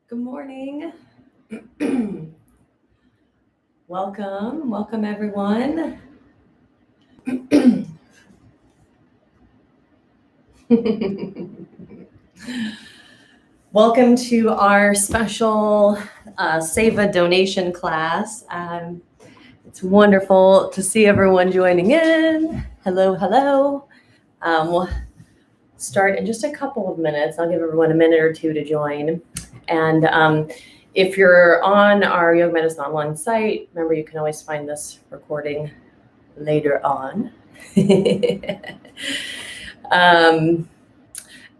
Good morning. Welcome everyone. Welcome to our special Save a donation class. It's wonderful to see everyone joining in. Hello. We'll start in just a couple of minutes. I'll give everyone a minute or two to join. And if you're on our Yoga Medicine Online site, remember you can always find this recording later on.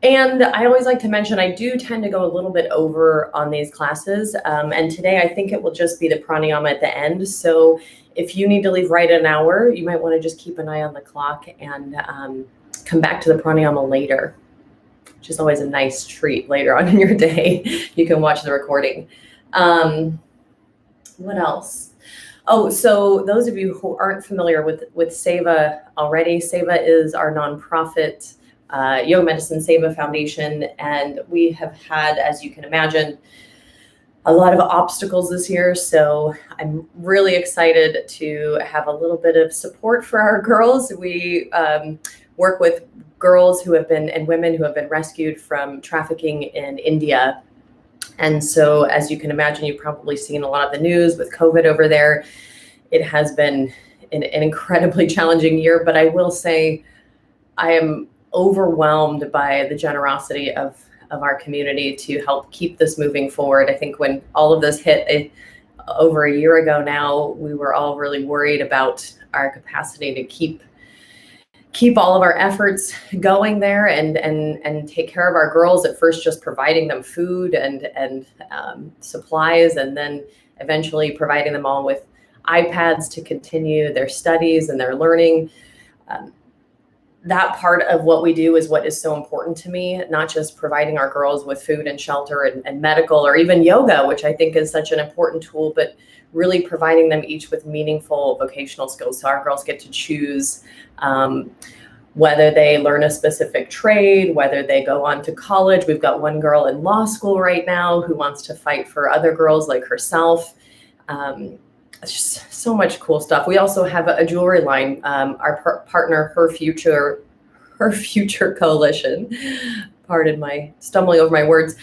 And I always like to mention, I do tend to go a little bit over on these classes. And today I think it will just be the pranayama at the end. So if you need to leave right an hour, you might want to just keep an eye on the clock and come back to the pranayama later, which is always a nice treat later on in your day. You can watch the recording. What else? Oh, so those of you who aren't familiar with Seva already, Seva is our nonprofit Yoga Medicine Seva Foundation, and we have had, as you can imagine, a lot of obstacles this year. So I'm really excited to have a little bit of support for our girls. We work with girls who have been and women who have been rescued from trafficking in India. And so, as you can imagine, you've probably seen a lot of the news with COVID over there. It has been an incredibly challenging year, but I will say I am overwhelmed by the generosity of our community to help keep this moving forward. I think when all of this hit over a year ago now, we were all really worried about our capacity to keep all of our efforts going there and take care of our girls, at first just providing them food and supplies, and then eventually providing them all with iPads to continue their studies and their learning. That part of what we do is what is so important to me, not just providing our girls with food and shelter and medical or even yoga, which I think is such an important tool, but really providing them each with meaningful vocational skills. So our girls get to choose whether they learn a specific trade, whether they go on to college. We've got one girl in law school right now who wants to fight for other girls like herself. It's just so much cool stuff. We also have a jewelry line. Our partner, Her Future Coalition, pardon my stumbling over my words,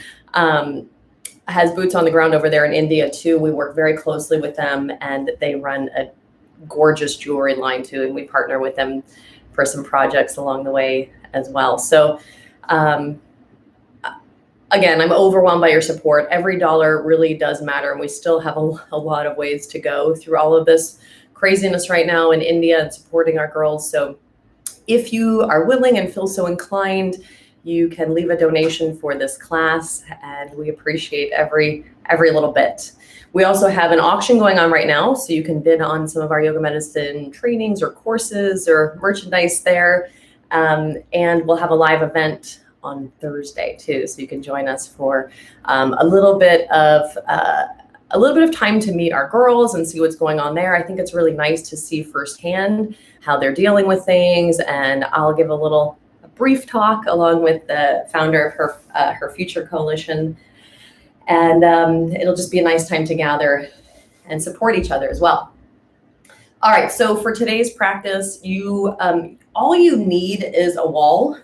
has boots on the ground over there in India too. We work very closely with them, and they run a gorgeous jewelry line too, and we partner with them for some projects along the way as well. So again, I'm overwhelmed by your support. Every dollar really does matter, and we still have a lot of ways to go through all of this craziness right now in India and supporting our girls. So if you are willing and feel so inclined, you can leave a donation for this class, and we appreciate every little bit. We also have an auction going on right now, so you can bid on some of our yoga medicine trainings or courses or merchandise there. And we'll have a live event on Thursday too, so you can join us for a little bit of time to meet our girls and see what's going on there. I think it's really nice to see firsthand how they're dealing with things, and I'll give a brief talk along with the founder of Her Future Coalition, and it'll just be a nice time to gather and support each other as well. All right, so for today's practice, all you need is a wall,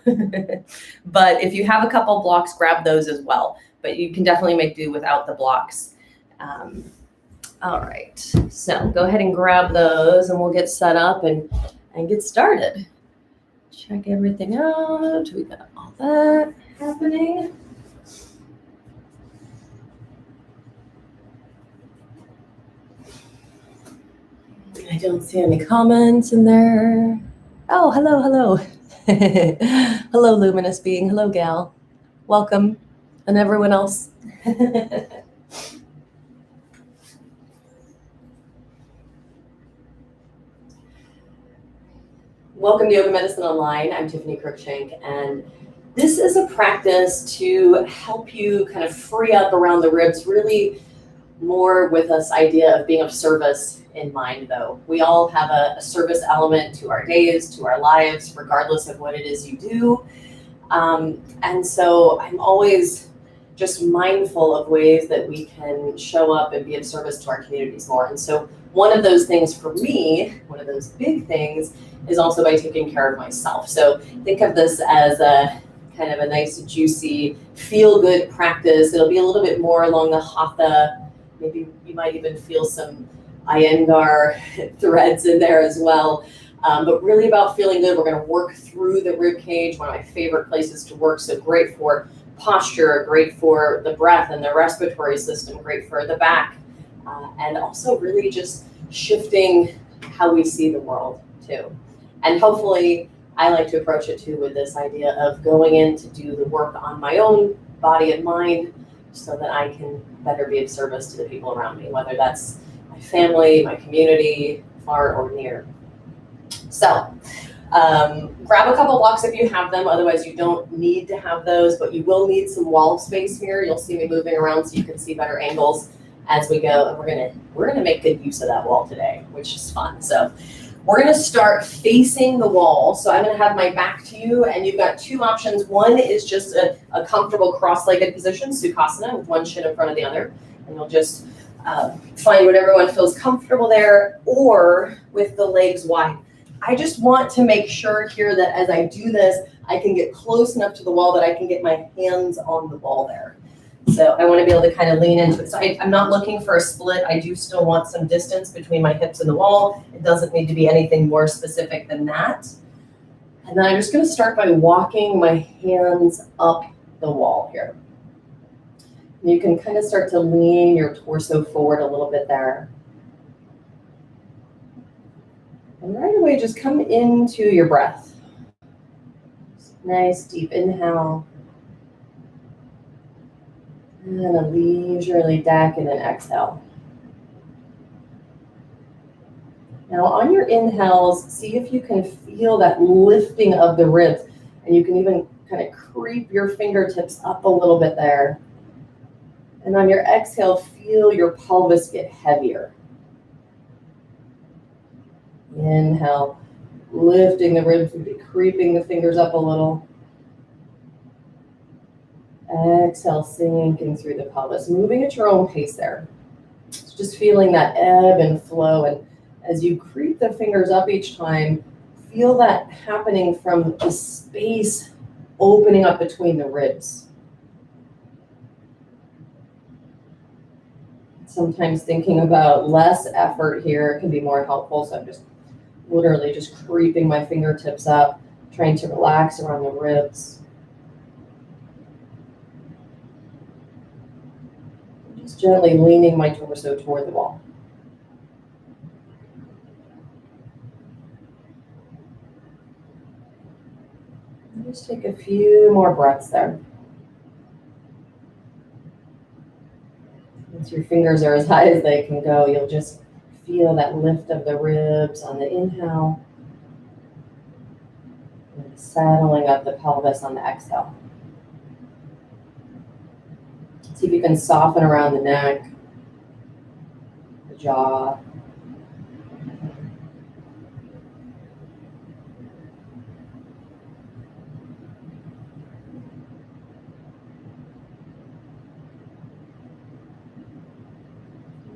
but if you have a couple blocks, grab those as well. But you can definitely make do without the blocks. All right, so go ahead and grab those, and we'll get set up and get started. Check everything out. We got all that happening. I don't see any comments in there. Oh, hello. Hello, luminous being. Hello, gal. Welcome. And everyone else. Welcome to Yoga Medicine Online. I'm Tiffany Cruikshank, and this is a practice to help you kind of free up around the ribs, really more with this idea of being of service in mind, though. We all have a service element to our days, to our lives, regardless of what it is you do. And so I'm always just mindful of ways that we can show up and be of service to our communities more. And so one of those things for me, one of those big things, is also by taking care of myself. So think of this as a kind of a nice, juicy, feel-good practice. It'll be a little bit more along the hatha. Maybe you might even feel some Iyengar threads in there as well. But really about feeling good. We're going to work through the rib cage, one of my favorite places to work. So great for posture, great for the breath and the respiratory system, great for the back, and also really just shifting how we see the world too. And hopefully, I like to approach it too with this idea of going in to do the work on my own body and mind so that I can better be of service to the people around me, whether that's my family, my community, far or near. So grab a couple blocks if you have them, otherwise you don't need to have those, but you will need some wall space here. You'll see me moving around so you can see better angles as we go, and we're gonna make good use of that wall today, which is fun. So we're gonna start facing the wall. So I'm gonna have my back to you, and you've got two options. One is just a comfortable cross-legged position, Sukhasana, with one shin in front of the other, and you'll just find whatever one feels comfortable there, or with the legs wide. I just want to make sure here that as I do this, I can get close enough to the wall that I can get my hands on the wall there. So I want to be able to kind of lean into it. So I'm not looking for a split. I do still want some distance between my hips and the wall. It doesn't need to be anything more specific than that. And then I'm just going to start by walking my hands up the wall here. You can kind of start to lean your torso forward a little bit there. And right away, just come into your breath. Nice deep inhale. And a leisurely deck and an exhale. Now on your inhales, see if you can feel that lifting of the ribs. And you can even kind of creep your fingertips up a little bit there. And on your exhale, feel your pelvis get heavier. Inhale, lifting the ribs, maybe creeping the fingers up a little. Exhale, sinking through the pelvis, moving at your own pace there. Just feeling that ebb and flow. And as you creep the fingers up each time, feel that happening from the space opening up between the ribs. Sometimes thinking about less effort here can be more helpful. So I'm just literally just creeping my fingertips up, trying to relax around the ribs. Just gently leaning my torso toward the wall. And just take a few more breaths there. Once your fingers are as high as they can go, you'll just feel that lift of the ribs on the inhale. And settling up the pelvis on the exhale. See if you can soften around the neck, the jaw.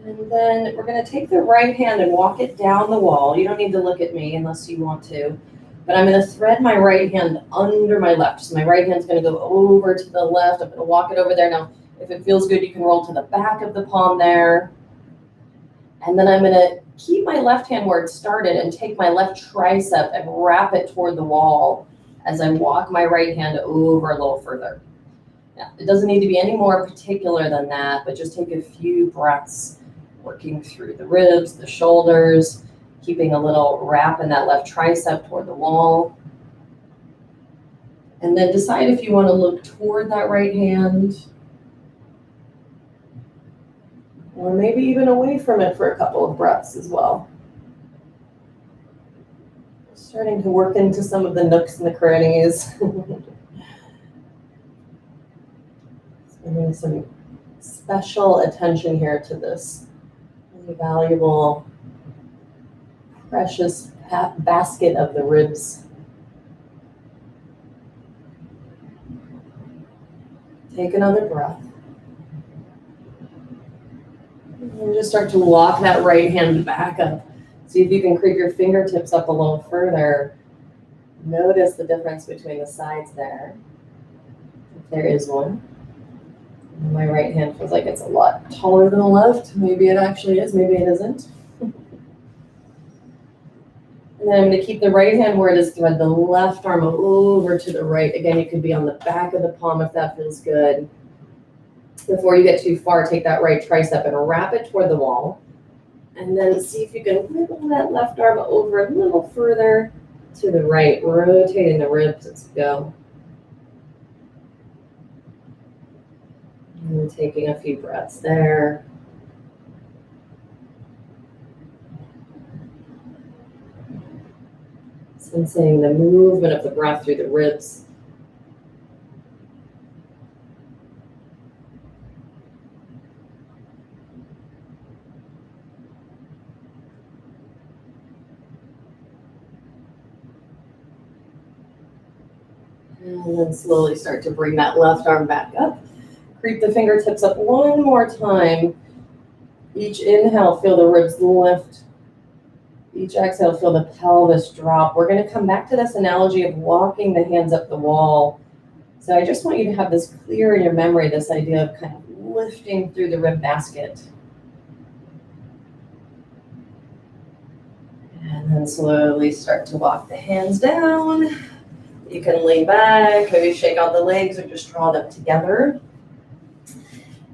And then we're going to take the right hand and walk it down the wall. You don't need to look at me unless you want to. But I'm going to thread my right hand under my left. So my right hand's going to go over to the left. I'm going to walk it over there. Now, if it feels good, you can roll to the back of the palm there. And then I'm going to keep my left hand where it started and take my left tricep and wrap it toward the wall as I walk my right hand over a little further. Now, it doesn't need to be any more particular than that, but just take a few breaths working through the ribs, the shoulders, keeping a little wrap in that left tricep toward the wall. And then decide if you want to look toward that right hand, or maybe even away from it for a couple of breaths as well. Starting to work into some of the nooks and the crannies. Spending some special attention here to this really valuable, precious basket of the ribs. Take another breath. And just start to walk that right hand back up. See if you can creep your fingertips up a little further. Notice the difference between the sides there, if there is one. And my right hand feels like it's a lot taller than the left. Maybe it actually is, maybe it isn't. And then I'm going to keep the right hand where it is, thread the left arm over to the right. Again, you could be on the back of the palm if that feels good. Before you get too far, take that right tricep and wrap it toward the wall. And then see if you can wiggle that left arm over a little further to the right, rotating the ribs as you go. And taking a few breaths there. Sensing the movement of the breath through the ribs. And then slowly start to bring that left arm back up. Creep the fingertips up one more time. Each inhale, feel the ribs lift. Each exhale, feel the pelvis drop. We're going to come back to this analogy of walking the hands up the wall. So I just want you to have this clear in your memory, this idea of kind of lifting through the rib basket. And then slowly start to walk the hands down. You can lean back, maybe shake out the legs or just draw them together.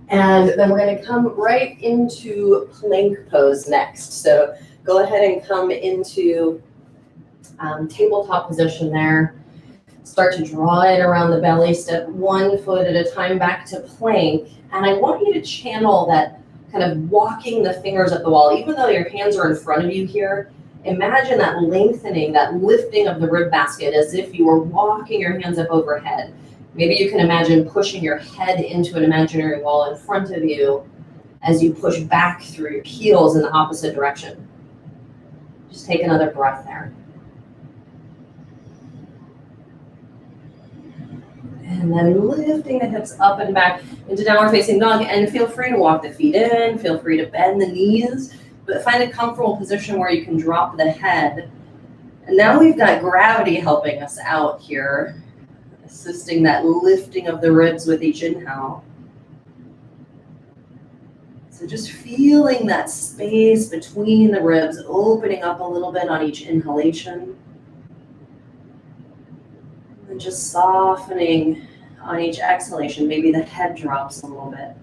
And then we're going to come right into plank pose next. So go ahead and come into tabletop position there. Start to draw it around the belly. Step 1 foot at a time back to plank. And I want you to channel that kind of walking the fingers up the wall. Even though your hands are in front of you here, imagine that lengthening, that lifting of the rib basket as if you were walking your hands up overhead. Maybe you can imagine pushing your head into an imaginary wall in front of you as you push back through your heels in the opposite direction. Just take another breath there. And then lifting the hips up and back into downward facing dog. And feel free to walk the feet in. Feel free to bend the knees. But find a comfortable position where you can drop the head. And now we've got gravity helping us out here, assisting that lifting of the ribs with each inhale. So just feeling that space between the ribs, opening up a little bit on each inhalation. And just softening on each exhalation. Maybe the head drops a little bit.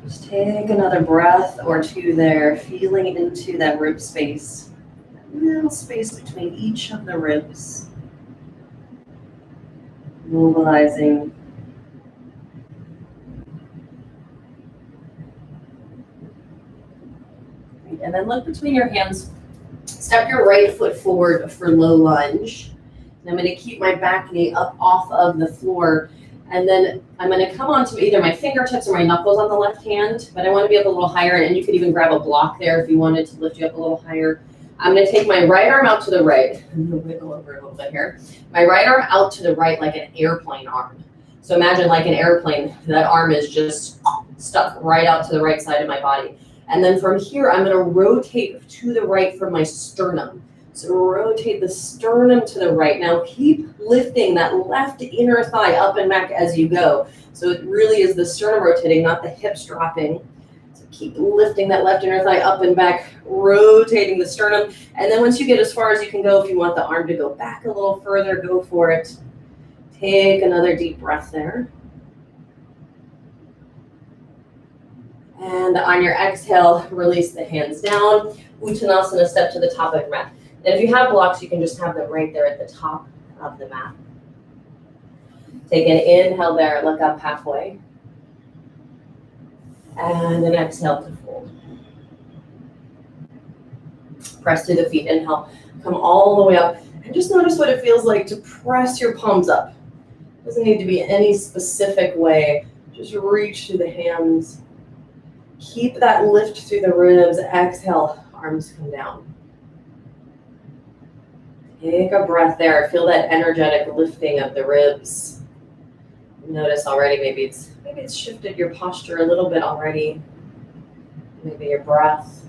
Just take another breath or two there, feeling into that rib space. That little space between each of the ribs. Mobilizing. And then look between your hands. Step your right foot forward for low lunge. And I'm going to keep my back knee up off of the floor. And then I'm going to come onto either my fingertips or my knuckles on the left hand, but I want to be up a little higher, and you could even grab a block there if you wanted to lift you up a little higher. I'm going to take my right arm out to the right. I'm going to wiggle over a little bit here. My right arm out to the right like an airplane arm. So imagine like an airplane, that arm is just stuck right out to the right side of my body. And then from here, I'm going to rotate to the right from my sternum. So rotate the sternum to the right. Now keep lifting that left inner thigh up and back as you go. So it really is the sternum rotating, not the hips dropping. So keep lifting that left inner thigh up and back, rotating the sternum. And then once you get as far as you can go, if you want the arm to go back a little further, go for it. Take another deep breath there. And on your exhale, release the hands down. Uttanasana, step to the top of your mat. And if you have blocks, you can just have them right there at the top of the mat. Take an inhale there, look up halfway. And an exhale to fold. Press through the feet, inhale, come all the way up. And just notice what it feels like to press your palms up. Doesn't need to be any specific way. Just reach through the hands. Keep that lift through the ribs. Exhale, arms come down. Take a breath there. Feel that energetic lifting of the ribs. Notice already, maybe it's shifted your posture a little bit already. Maybe your breath.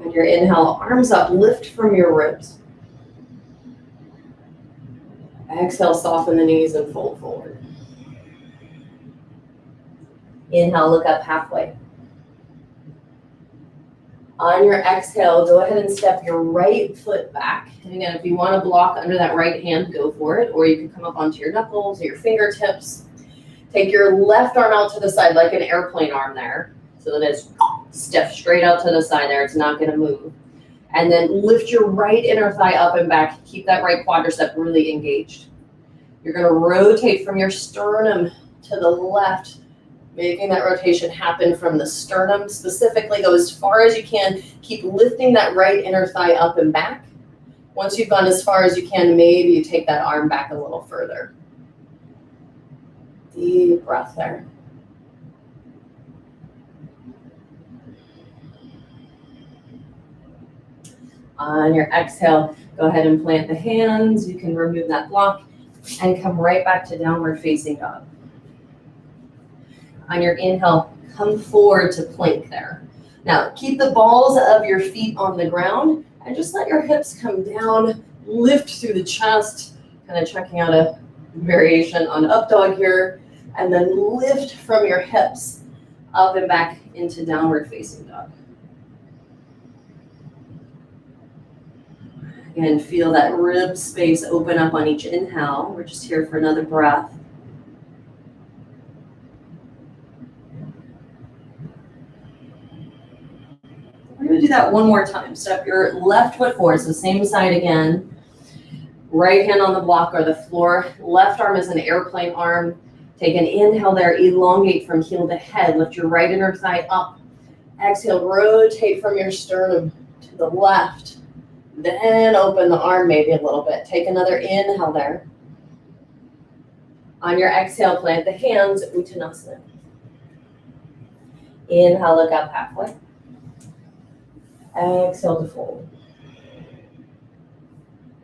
And your inhale, arms up, lift from your ribs. Exhale, soften the knees and fold forward. Inhale, look up halfway. On your exhale, go ahead and step your right foot back. And again, if you want to block under that right hand, go for it. Or you can come up onto your knuckles or your fingertips. Take your left arm out to the side like an airplane arm there. So that it's step straight out to the side there. It's not going to move. And then lift your right inner thigh up and back. Keep that right quadricep really engaged. You're going to rotate from your sternum to the left, making that rotation happen from the sternum specifically. Go as far as you can. Keep lifting that right inner thigh up and back. Once you've gone as far as you can, maybe you take that arm back a little further. Deep breath there. On your exhale, go ahead and plant the hands. You can remove that block and come right back to downward facing dog. On your inhale, come forward to plank there. Now, keep the balls of your feet on the ground and just let your hips come down, lift through the chest, kind of checking out a variation on up dog here, and then lift from your hips up and back into downward facing dog. Again, feel that rib space open up on each inhale. We're just here for another breath. We're going to do that one more time. Step your left foot forward, so same side again. Right hand on the block or the floor. Left arm is an airplane arm. Take an inhale there, elongate from heel to head. Lift your right inner thigh up. Exhale, rotate from your sternum to the left. Then open the arm maybe a little bit. Take another inhale there. On your exhale, plant the hands, Uttanasana. Inhale, look up halfway. Exhale to fold.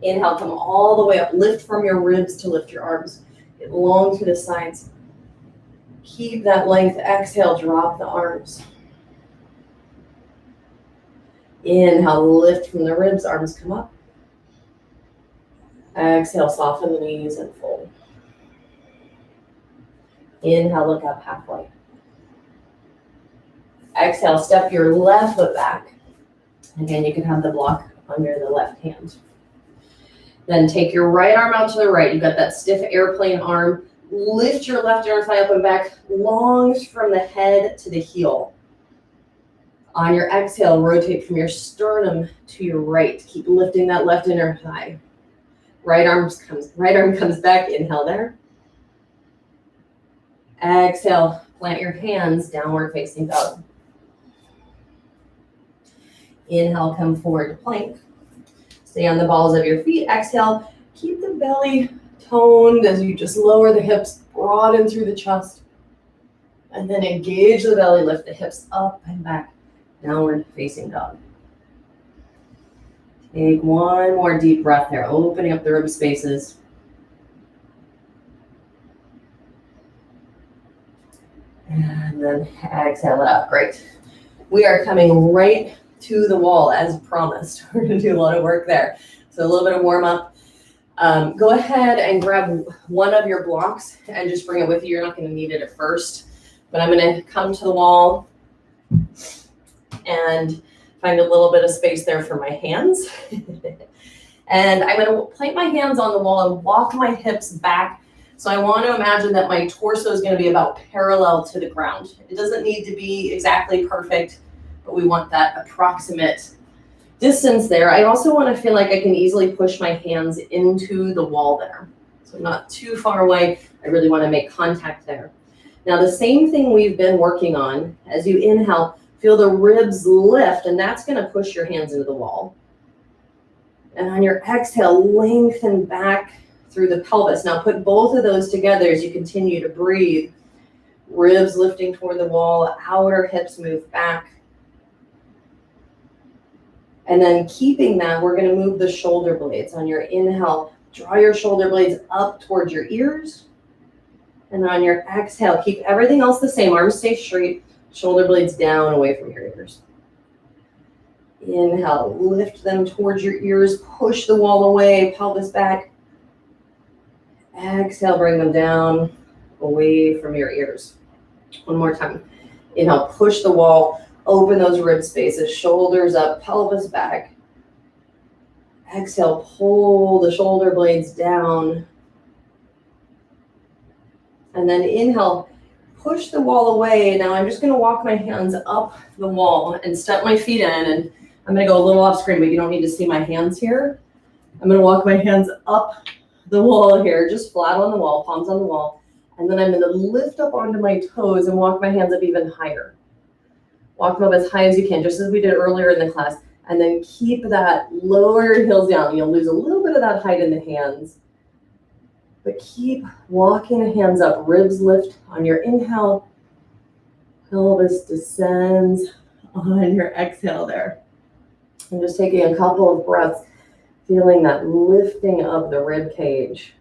Inhale, come all the way up. Lift from your ribs to lift your arms. Get long to the sides. Keep that length. Exhale, drop the arms. Inhale, lift from the ribs, arms come up. Exhale, soften the knees and fold. Inhale, look up halfway. Exhale, step your left foot back. Again, you can have the block under the left hand. Then take your right arm out to the right. You've got that stiff airplane arm. Lift your left inner thigh up and back, long from the head to the heel. On your exhale, rotate from your sternum to your right. Keep lifting that left inner thigh. Right arm comes back. Inhale there. Exhale, plant your hands, downward facing dog. Inhale, come forward to plank. Stay on the balls of your feet. Exhale, keep the belly toned as you just lower the hips, broaden through the chest. And then engage the belly, lift the hips up and back. Downward facing dog. Take one more deep breath there, opening up the rib spaces. And then exhale it out. Great. We are coming right to the wall as promised. We're going to do a lot of work there. So a little bit of warm up. Go ahead and grab one of your blocks and just bring it with you. You're not going to need it at first, but I'm going to come to the wall and find a little bit of space there for my hands. And I'm going to plant my hands on the wall and walk my hips back. So I want to imagine that my torso is going to be about parallel to the ground. It doesn't need to be exactly perfect, but we want that approximate distance there. I also want to feel like I can easily push my hands into the wall there. So I'm not too far away. I really want to make contact there. Now the same thing we've been working on, as you inhale, feel the ribs lift, and that's going to push your hands into the wall. And on your exhale, lengthen back through the pelvis. Now put both of those together as you continue to breathe. Ribs lifting toward the wall, outer hips move back. And then keeping that, we're going to move the shoulder blades. On your inhale, Draw your shoulder blades up towards your ears. And then on your exhale, keep everything else the same. Arms stay straight, shoulder blades down away from your ears. Inhale, lift them towards your ears, push the wall away, pelvis back. Exhale, bring them down, away from your ears. One more time. Inhale, push the wall, open those rib spaces, shoulders up, pelvis back. Exhale, pull the shoulder blades down. And then inhale, push the wall away. Now I'm just gonna walk my hands up the wall and step my feet in, and I'm gonna go a little off screen, but you don't need to see my hands here. I'm gonna walk my hands up the wall here, just flat on the wall, palms on the wall. And then I'm gonna lift up onto my toes and walk my hands up even higher. Walk them up as high as you can, just as we did earlier in the class. And then keep that, lower your heels down. You'll lose a little bit of that height in the hands. But keep walking the hands up, ribs lift on your inhale. Pelvis descends on your exhale there. And just taking a couple of breaths, feeling that lifting of the rib cage.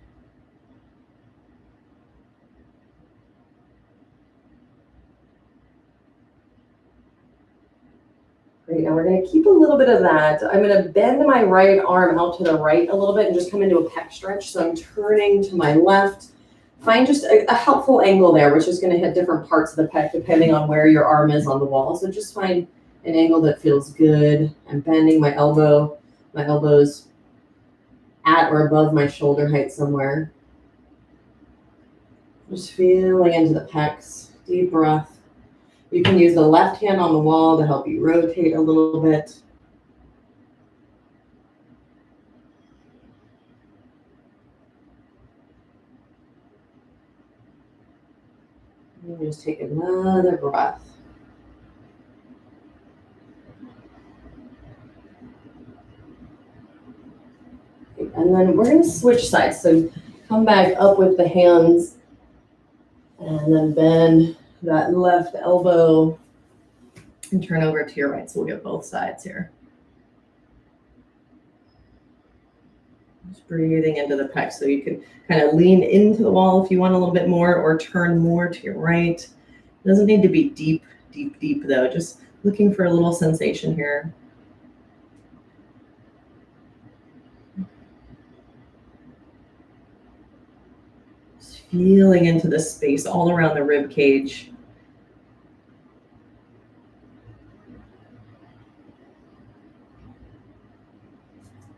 Great, now we're gonna keep a little bit of that. I'm gonna bend my right arm out to the right a little bit and just come into a pec stretch. So I'm turning to my left. Find just a helpful angle there, which is gonna hit different parts of the pec depending on where your arm is on the wall. So just find an angle that feels good. I'm bending my elbows at or above my shoulder height somewhere. Just feeling into the pecs, deep breath. You can use the left hand on the wall to help you rotate a little bit. And just take another breath. And then we're going to switch sides. So come back up with the hands and then bend that left elbow and turn over to your right. So we'll get both sides here. Just breathing into the pec. So you can kind of lean into the wall if you want a little bit more, or turn more to your right. It doesn't need to be deep, deep, deep though. Just looking for a little sensation here. Just feeling into the space all around the rib cage.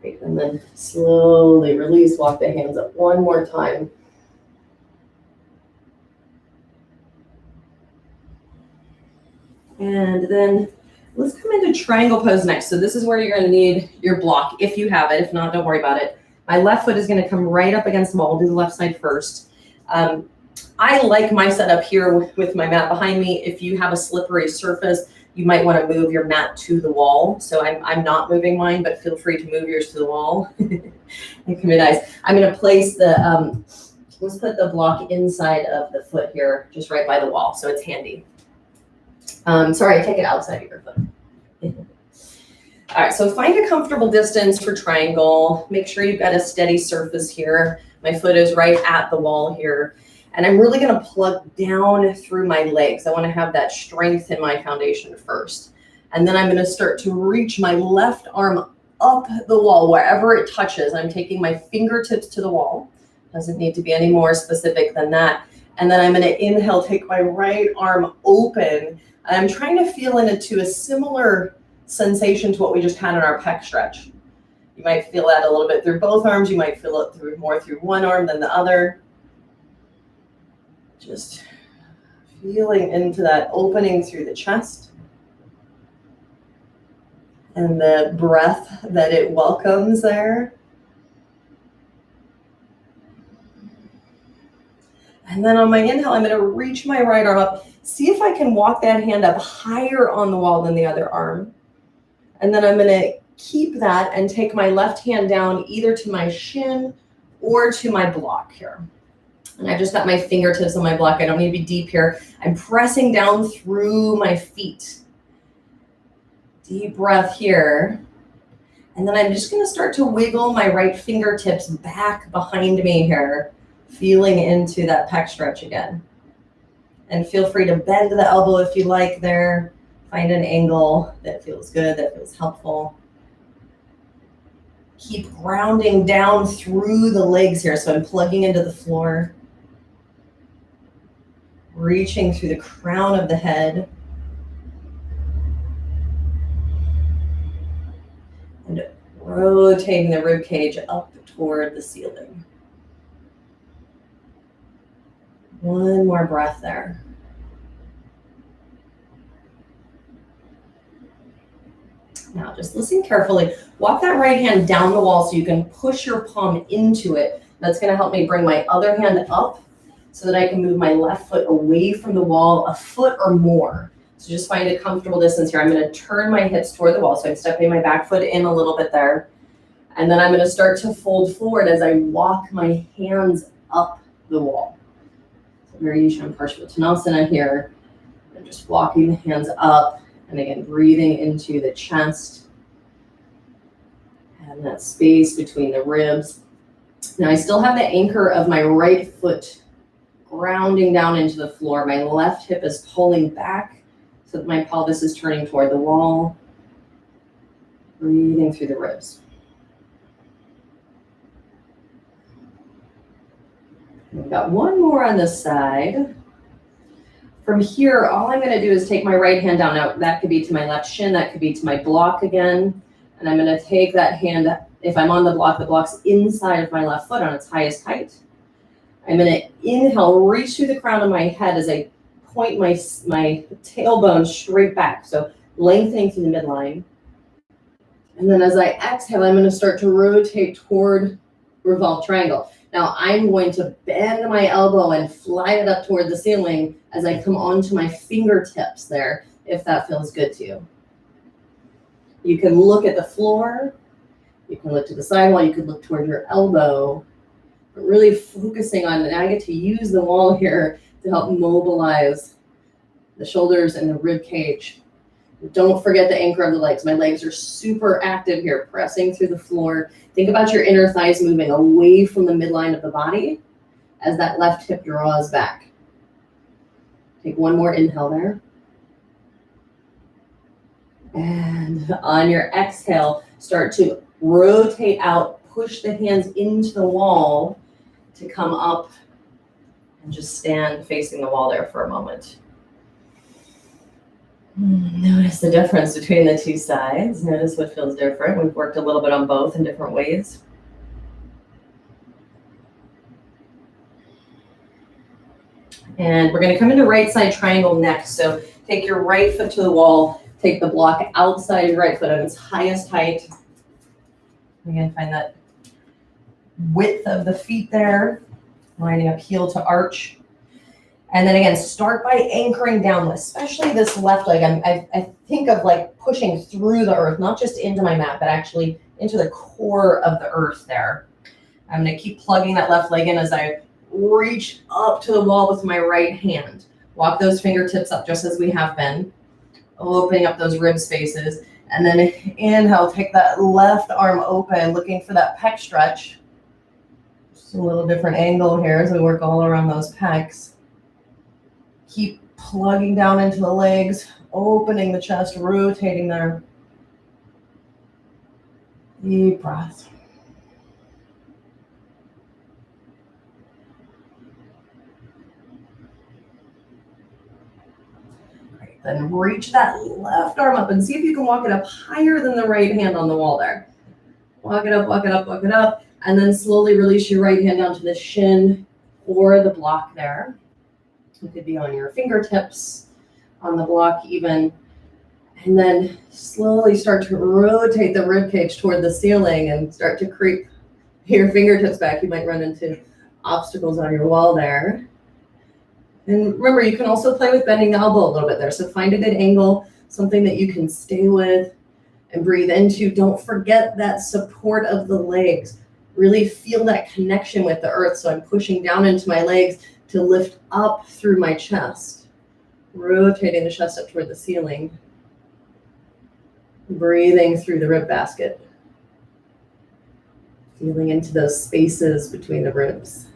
Great. And then slowly release, walk the hands up one more time. And then let's come into triangle pose next. So this is where you're going to need your block if you have it. If not, don't worry about it. My left foot is going to come right up against the wall. We'll do the left side first. I like my setup here with my mat behind me. If you have a slippery surface, you might want to move your mat to the wall. So I'm not moving mine, but feel free to move yours to the wall. It can be nice. I'm going to place the, let's put the block inside of the foot here, just right by the wall. So it's handy. Sorry, take it outside of your foot. All right, so find a comfortable distance for triangle. Make sure you've got a steady surface here. My foot is right at the wall here. And I'm really gonna plug down through my legs. I wanna have that strength in my foundation first. And then I'm gonna start to reach my left arm up the wall, wherever it touches. I'm taking my fingertips to the wall. Doesn't need to be any more specific than that. And then I'm gonna inhale, take my right arm open. And I'm trying to feel into a similar sensation to what we just had in our pec stretch. You might feel that a little bit through both arms. You might feel it more through one arm than the other. Just feeling into that opening through the chest and the breath that it welcomes there. And then on my inhale, I'm going to reach my right arm up. See if I can walk that hand up higher on the wall than the other arm. And then I'm going to keep that and take my left hand down either to my shin or to my block here. And I've just got my fingertips on my block. I don't need to be deep here. I'm pressing down through my feet. Deep breath here. And then I'm just gonna start to wiggle my right fingertips back behind me here, feeling into that pec stretch again. And feel free to bend the elbow if you like there. Find an angle that feels good, that feels helpful. Keep grounding down through the legs here. So I'm plugging into the floor, reaching through the crown of the head. And rotating the rib cage up toward the ceiling. One more breath there. Now just listen carefully. Walk that right hand down the wall so you can push your palm into it. That's going to help me bring my other hand up so that I can move my left foot away from the wall a foot or more. So just find a comfortable distance here. I'm going to turn my hips toward the wall. So I'm stepping my back foot in a little bit there. And then I'm going to start to fold forward as I walk my hands up the wall. So Variation Parshvanottanasana here. I'm just walking the hands up. And again, breathing into the chest and that space between the ribs. Now I still have the anchor of my right foot grounding down into the floor. My left hip is pulling back so that my pelvis is turning toward the wall. Breathing through the ribs. We've got one more on this side. From here, all I'm going to do is take my right hand down. Now, that could be to my left shin. That could be to my block again. And I'm going to take that hand. If I'm on the block's inside of my left foot on its highest height. I'm going to inhale, reach through the crown of my head as I point my tailbone straight back. So lengthening through the midline. And then as I exhale, I'm going to start to rotate toward revolved triangle. Now I'm going to bend my elbow and fly it up toward the ceiling as I come onto my fingertips there, if that feels good to you. You can look at the floor, you can look to the sidewall, you could look toward your elbow, but really focusing on, and I get to use the wall here to help mobilize the shoulders and the rib cage. Don't forget the anchor of the legs. My legs are super active here, pressing through the floor. Think about your inner thighs moving away from the midline of the body as that left hip draws back. Take one more inhale there. And on your exhale, start to rotate out, push the hands into the wall to come up and just stand facing the wall there for a moment. Notice the difference between the two sides. Notice what feels different. We've worked a little bit on both in different ways. And we're going to come into right side triangle next. So take your right foot to the wall. Take the block outside your right foot at its highest height. Again, find that width of the feet there, lining up heel to arch. And then again, start by anchoring down, especially this left leg. I think of like pushing through the earth, not just into my mat, but actually into the core of the earth there. I'm going to keep plugging that left leg in as I reach up to the wall with my right hand. Walk those fingertips up just as we have been, opening up those rib spaces. And then inhale, take that left arm open, looking for that pec stretch. Just a little different angle here as we work all around those pecs. Keep plugging down into the legs, opening the chest, rotating there. Deep breath. Great. Then reach that left arm up and see if you can walk it up higher than the right hand on the wall there. Walk it up, walk it up, walk it up. And then slowly release your right hand down to the shin or the block there. It could be on your fingertips, on the block even. And then slowly start to rotate the rib cage toward the ceiling and start to creep your fingertips back. You might run into obstacles on your wall there. And remember, you can also play with bending the elbow a little bit there. So find a good angle, something that you can stay with and breathe into. Don't forget that support of the legs. Really feel that connection with the earth. So I'm pushing down into my legs to lift up through my chest, rotating the chest up toward the ceiling, breathing through the rib basket. Feeling into those spaces between the ribs.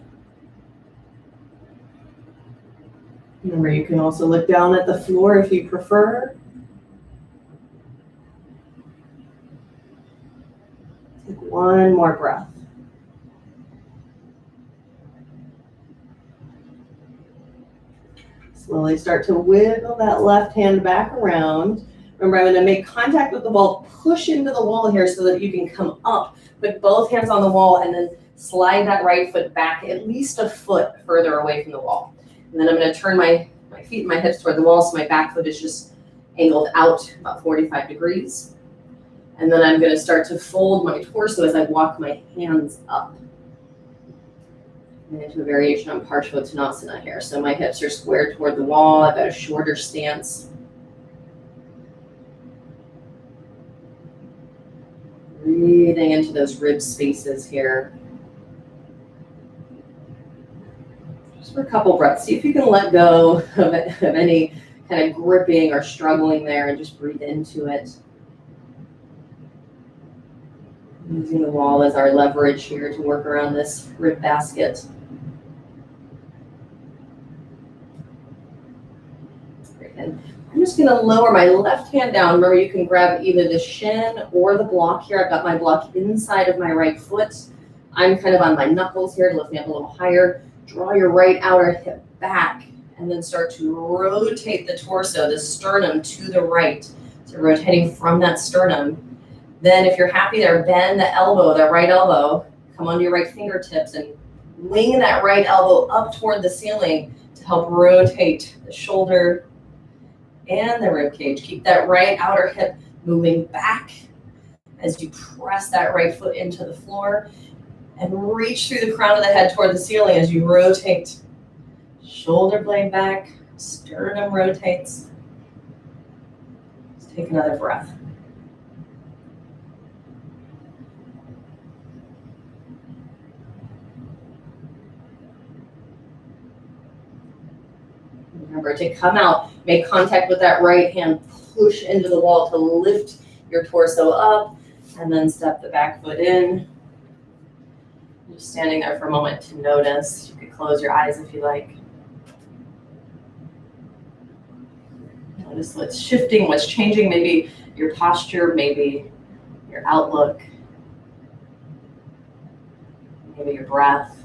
Remember, you can also look down at the floor if you prefer. Take one more breath. Slowly start to wiggle that left hand back around. Remember, I'm going to make contact with the wall, push into the wall here so that you can come up, put both hands on the wall, and then slide that right foot back at least a foot further away from the wall. And then I'm going to turn my feet and my hips toward the wall so my back foot is just angled out about 45 degrees. And then I'm going to start to fold my torso as I walk my hands up. And into a variation on Parshvottanasana here. So my hips are squared toward the wall. I've got a shorter stance. Breathing into those rib spaces here. Just for a couple breaths. See if you can let go of any kind of gripping or struggling there and just breathe into it. Using the wall as our leverage here to work around this rib basket. And I'm just going to lower my left hand down. Remember, you can grab either the shin or the block here. I've got my block inside of my right foot. I'm kind of on my knuckles here to lift me up a little higher. Draw your right outer hip back and then start to rotate the torso, the sternum to the right. So rotating from that sternum. Then if you're happy there, bend the elbow, that right elbow, come onto your right fingertips and wing that right elbow up toward the ceiling to help rotate the shoulder and the rib cage. Keep that right outer hip moving back as you press that right foot into the floor and reach through the crown of the head toward the ceiling as you rotate. Shoulder blade back, sternum rotates. Let's take another breath. Remember to come out, make contact with that right hand, push into the wall to lift your torso up, and then step the back foot in. Just standing there for a moment to notice. You could close your eyes if you like. Notice what's shifting, what's changing, maybe your posture, maybe your outlook, maybe your breath.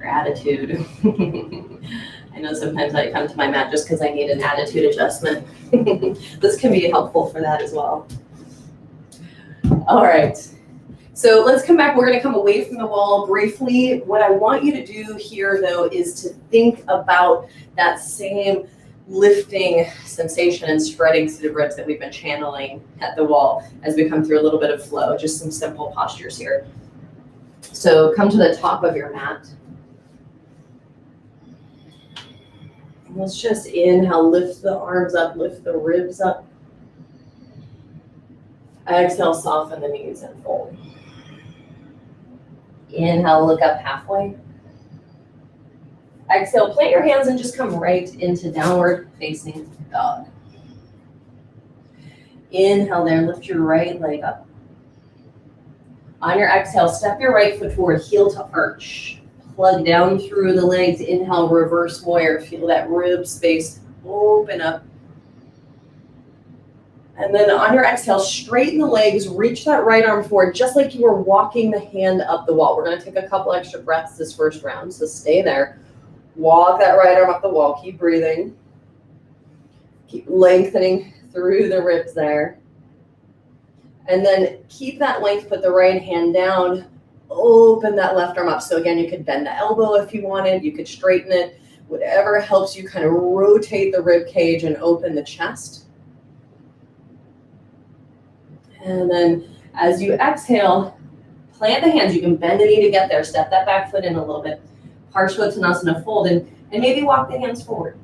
Attitude. I know sometimes I come to my mat just because I need an attitude adjustment. This can be helpful for that as well. All right. So let's come back. We're going to come away from the wall briefly. What I want you to do here, though, is to think about that same lifting sensation and spreading through the ribs that we've been channeling at the wall as we come through a little bit of flow. Just some simple postures here. So come to the top of your mat. Let's just inhale, lift the arms up, lift the ribs up. Exhale, soften the knees and fold. Inhale, look up halfway. Exhale, plant your hands and just come right into downward facing dog. Inhale there, lift your right leg up. On your exhale, step your right foot forward, heel to arch. Plug down through the legs. Inhale, reverse warrior. Feel that rib space open up. And then on your exhale, straighten the legs, reach that right arm forward, just like you were walking the hand up the wall. We're going to take a couple extra breaths this first round, so stay there. Walk that right arm up the wall. Keep breathing. Keep lengthening through the ribs there. And then keep that length, put the right hand down. Open that left arm up. So again, you could bend the elbow if you wanted. You could straighten it. Whatever helps you kind of rotate the rib cage and open the chest. And then as you exhale, plant the hands. You can bend the knee to get there. Step that back foot in a little bit. Parshvottanasana, fold and maybe walk the hands forward.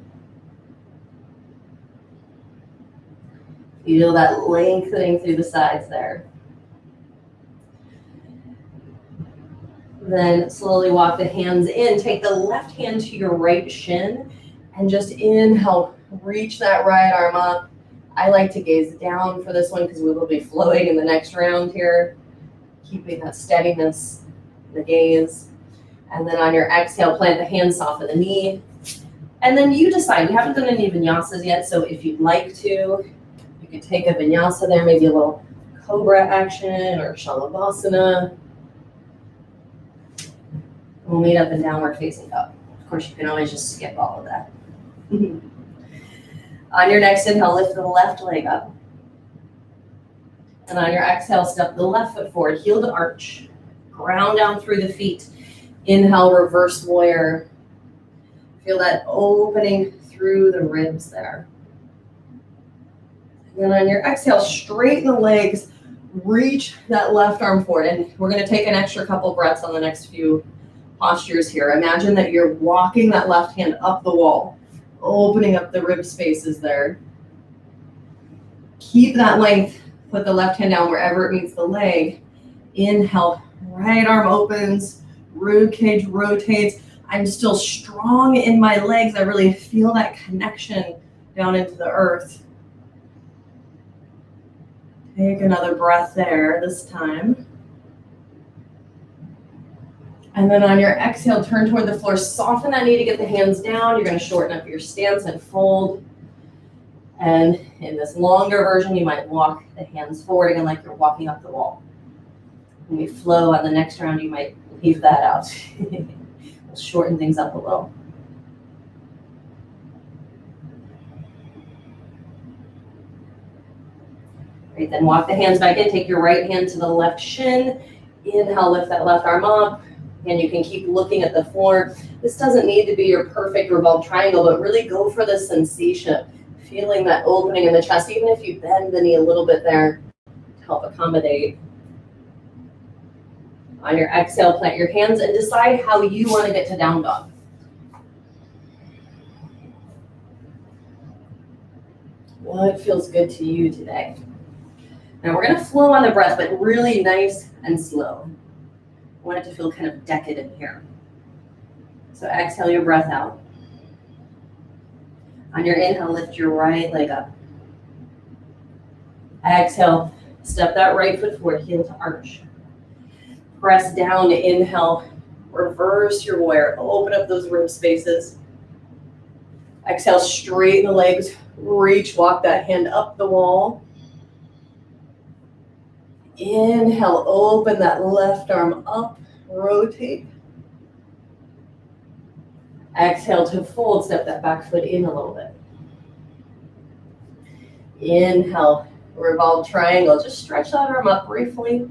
Feel that lengthening through the sides there. Then slowly walk the hands in. Take the left hand to your right shin and just inhale, reach that right arm up. I like to gaze down for this one because we will be flowing in the next round here. Keeping that steadiness, the gaze. And then on your exhale, plant the hands, soften the knee. And then you decide, we haven't done any vinyasas yet, so if you'd like to, you could take a vinyasa there, maybe a little cobra action or shalabhasana. We'll meet up in downward facing dog. Of course, you can always just skip all of that. On your next inhale, lift the left leg up. And on your exhale, step the left foot forward, heel to arch. Ground down through the feet. Inhale, reverse warrior. Feel that opening through the ribs there. And then on your exhale, straighten the legs, reach that left arm forward. And we're going to take an extra couple breaths on the next few postures here. Imagine that you're walking that left hand up the wall, opening up the rib spaces there. Keep that length. Put the left hand down wherever it meets the leg. Inhale, right arm opens, rib cage rotates. I'm still strong in my legs. I really feel that connection down into the earth. Take another breath there this time. And then on your exhale, turn toward the floor. Soften that knee to get the hands down. You're going to shorten up your stance and fold. And in this longer version, you might walk the hands forward again like you're walking up the wall. When we flow on the next round, you might leave that out. We'll shorten things up a little. Great, then walk the hands back in. Take your right hand to the left shin. Inhale, lift that left arm up. And you can keep looking at the floor. This doesn't need to be your perfect revolved triangle, but really go for the sensation. Feeling that opening in the chest, even if you bend the knee a little bit there to help accommodate. On your exhale, plant your hands and decide how you want to get to down dog. What feels good to you today? Now we're going to flow on the breath, but really nice and slow. I want it to feel kind of decadent here. So exhale your breath out. On your inhale, lift your right leg up. Exhale, step that right foot forward, heel to arch. Press down, inhale, reverse your warrior, open up those rib spaces. Exhale, straighten the legs, reach, walk that hand up the wall. Inhale, open that left arm up, rotate. Exhale to fold, step that back foot in a little bit. Inhale, revolve triangle, just stretch that arm up briefly.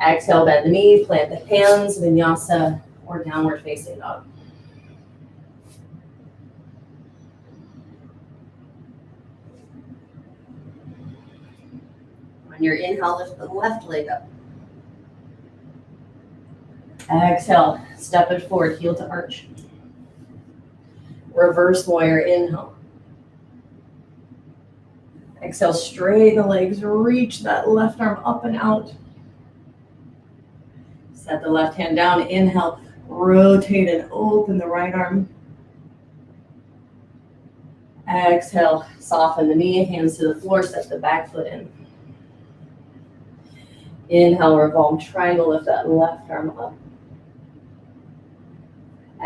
Exhale, bend the knee, plant the hands, vinyasa, or downward facing dog. On your inhale, lift the left leg up. Exhale, step it forward, heel to arch. Reverse warrior, inhale. Exhale, straighten the legs, reach that left arm up and out. Set the left hand down, inhale, rotate and open the right arm. Exhale, soften the knee, hands to the floor, step the back foot in. Inhale, revolve triangle, lift that left arm up.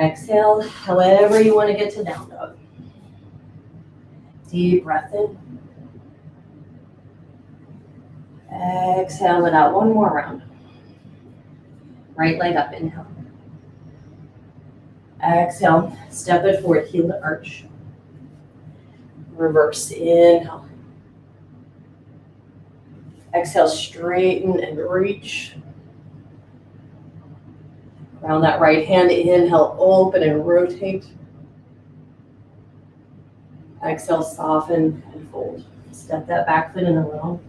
Exhale, however you want to get to down dog. Deep breath in. Exhale it out, one more round. Right leg up, inhale. Exhale, step it forward, heel to arch. Reverse, inhale. Exhale, straighten and reach. Round that right hand, inhale, open and rotate. Exhale, soften and fold. Step that back foot in a little.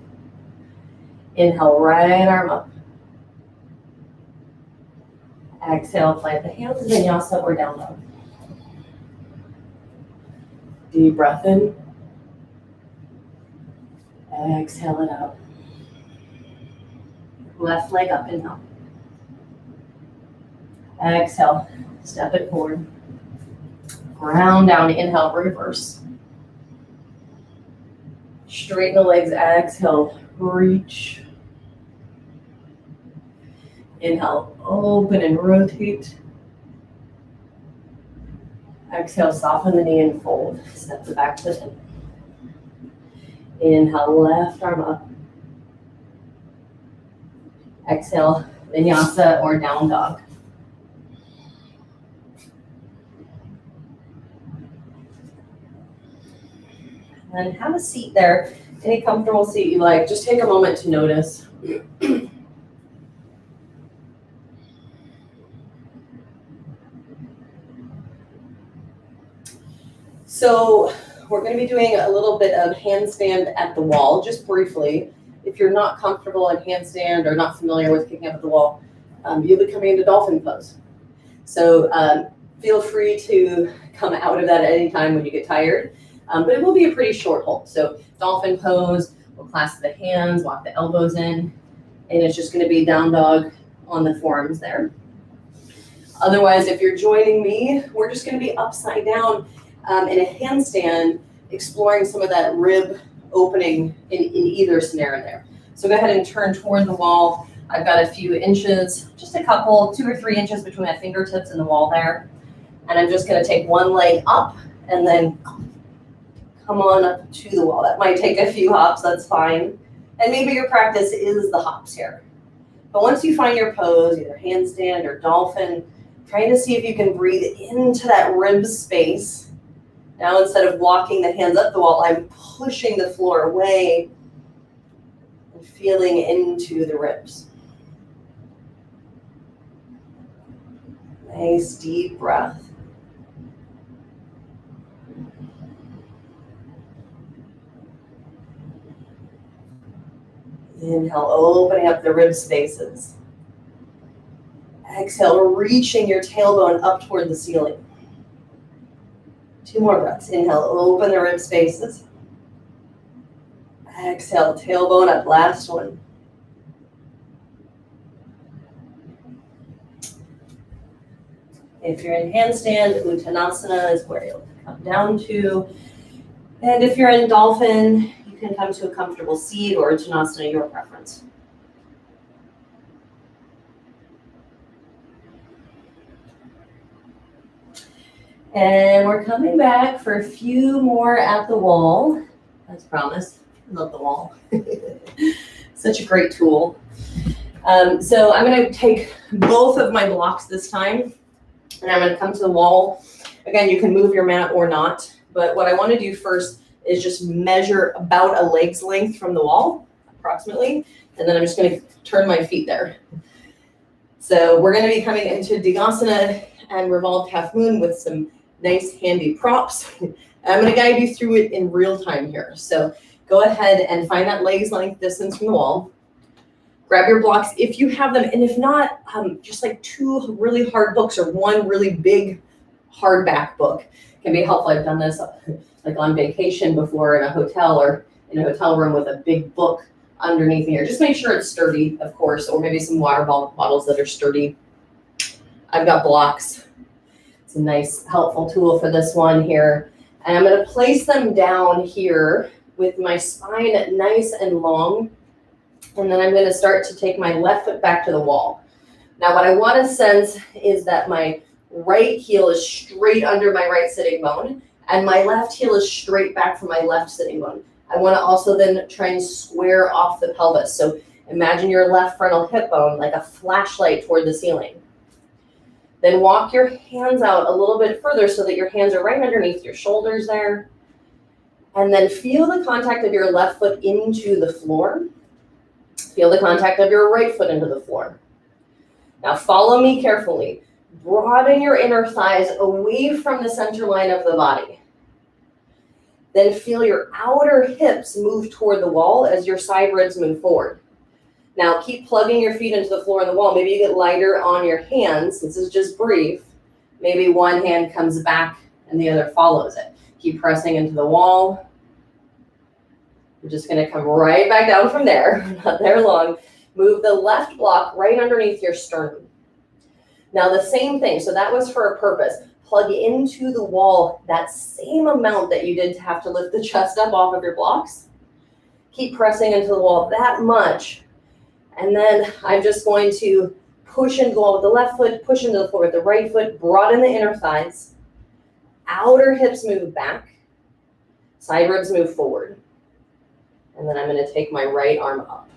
Inhale, right arm up. Exhale, plant the hands, vinyasa or down dog. Deep breath in. Exhale it out. Left leg up, inhale. Exhale, step it forward. Ground down, inhale, reverse. Straighten the legs, exhale, reach. Inhale, open and rotate. Exhale, soften the knee and fold. Step the back foot in. Inhale, left arm up. Exhale, Vinyasa or down dog. And have a seat there, any comfortable seat you like. Just take a moment to notice. So we're going to be doing a little bit of handstand at the wall, just briefly. If you're not comfortable in handstand or not familiar with kicking up at the wall, you'll be coming into dolphin pose. So feel free to come out of that at any time when you get tired. But it will be a pretty short hold. So dolphin pose, we'll clasp the hands, walk the elbows in, and it's just going to be down dog on the forearms there. Otherwise, if you're joining me, we're just going to be upside down in a handstand, exploring some of that rib opening in either scenario there. So go ahead and turn toward the wall. I've got a few inches, just a couple, 2 or 3 inches between my fingertips and the wall there. And I'm just going to take one leg up and then come on up to the wall. That might take a few hops, that's fine. And maybe your practice is the hops here. But once you find your pose, either handstand or dolphin, trying to see if you can breathe into that rib space. Now instead of walking the hands up the wall, I'm pushing the floor away and feeling into the ribs. Nice deep breath. Inhale, opening up the rib spaces. Exhale, reaching your tailbone up toward the ceiling. 2 more breaths. Inhale, open the rib spaces. Exhale, tailbone up, last one. If you're in handstand, Uttanasana is where you'll come down to. And if you're in dolphin, you can come to a comfortable seat or Uttanasana, your preference. And we're coming back for a few more at the wall, as promised. Love the wall. Such a great tool. So I'm going to take both of my blocks this time, and I'm going to come to the wall. Again, you can move your mat or not, but what I want to do first is just measure about a leg's length from the wall, approximately, and then I'm just going to turn my feet there. So we're going to be coming into Digasana and revolved half moon with some nice handy props. I'm going to guide you through it in real time here. So go ahead and find that leg's length distance from the wall. Grab your blocks if you have them, and if not, just like 2 really hard books or 1 really big hardback book can be helpful. I've done this like on vacation before in a hotel or in a hotel room with a big book underneath here. Just make sure it's sturdy, of course, or maybe some water bottles that are sturdy. I've got blocks. It's a nice, helpful tool for this one here. And I'm going to place them down here with my spine nice and long. And then I'm going to start to take my left foot back to the wall. Now, what I want to sense is that my right heel is straight under my right sitting bone, and my left heel is straight back from my left sitting bone. I want to also then try and square off the pelvis. So imagine your left frontal hip bone like a flashlight toward the ceiling. Then walk your hands out a little bit further so that your hands are right underneath your shoulders there. And then feel the contact of your left foot into the floor. Feel the contact of your right foot into the floor. Now follow me carefully. Broaden your inner thighs away from the center line of the body. Then feel your outer hips move toward the wall as your side ribs move forward. Now keep plugging your feet into the floor and the wall. Maybe you get lighter on your hands. This is just brief. Maybe one hand comes back and the other follows it. Keep pressing into the wall. We're just going to come right back down from there. Not there long. Move the left block right underneath your sternum. Now the same thing. So that was for a purpose. Plug into the wall that same amount that you did to have to lift the chest up off of your blocks. Keep pressing into the wall that much. And then I'm just going to Push into the wall with the left foot, push into the floor with the right foot, broaden the inner thighs. Outer hips move back. Side ribs move forward. And then I'm going to take my right arm up.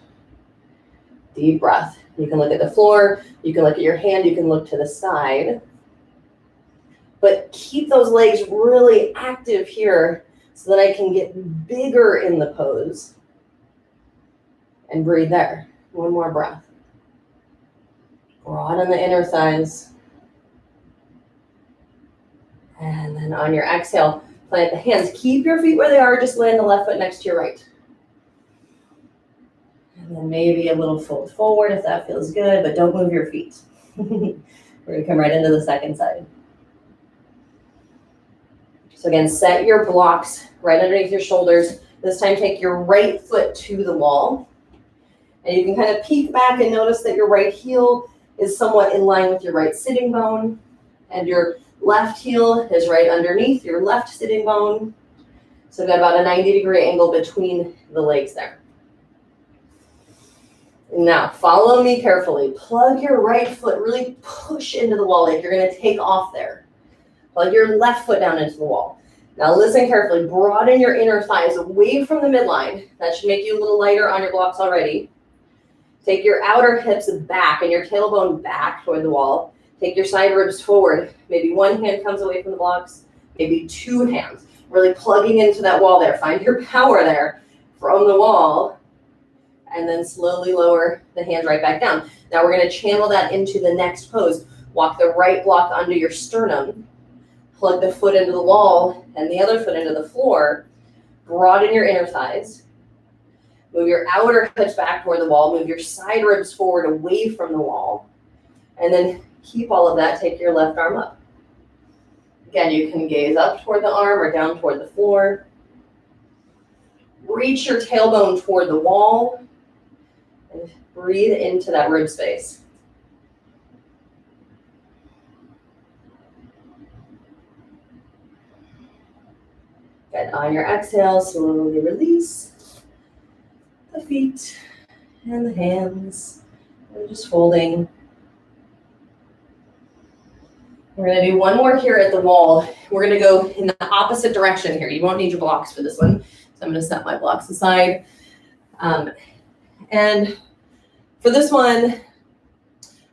Deep breath. You can look at the floor, you can look at your hand, you can look to the side. But keep those legs really active here so that I can get bigger in the pose. And breathe there. One more breath. Broaden the inner thighs. And then on your exhale, plant the hands. Keep your feet where they are, just land the left foot next to your right. And then maybe a little fold forward if that feels good, but don't move your feet. We're going to come right into the second side. So again, set your blocks right underneath your shoulders. This time take your right foot to the wall. And you can kind of peek back and notice that your right heel is somewhat in line with your right sitting bone. And your left heel is right underneath your left sitting bone. So we've got about a 90-degree angle between the legs there. Now, follow me carefully. Plug your right foot, really push into the wall like you're going to take off there. Plug your left foot down into the wall. Now listen carefully. Broaden your inner thighs away from the midline. That should make you a little lighter on your blocks already. Take your outer hips back and your tailbone back toward the wall. Take your side ribs forward. Maybe one hand comes away from the blocks, maybe two hands. Really plugging into that wall there. Find your power there from the wall. And then slowly lower the hands right back down. Now we're going to channel that into the next pose. Walk the right block under your sternum. Plug the foot into the wall and the other foot into the floor. Broaden your inner thighs. Move your outer hips back toward the wall. Move your side ribs forward away from the wall. And then keep all of that. Take your left arm up. Again, you can gaze up toward the arm or down toward the floor. Reach your tailbone toward the wall. And breathe into that rib space. Good. On your exhale, slowly release the feet and the hands. And just folding. We're going to do one more here at the wall. We're going to go in the opposite direction here. You won't need your blocks for this one. So I'm going to set my blocks aside. And for this one,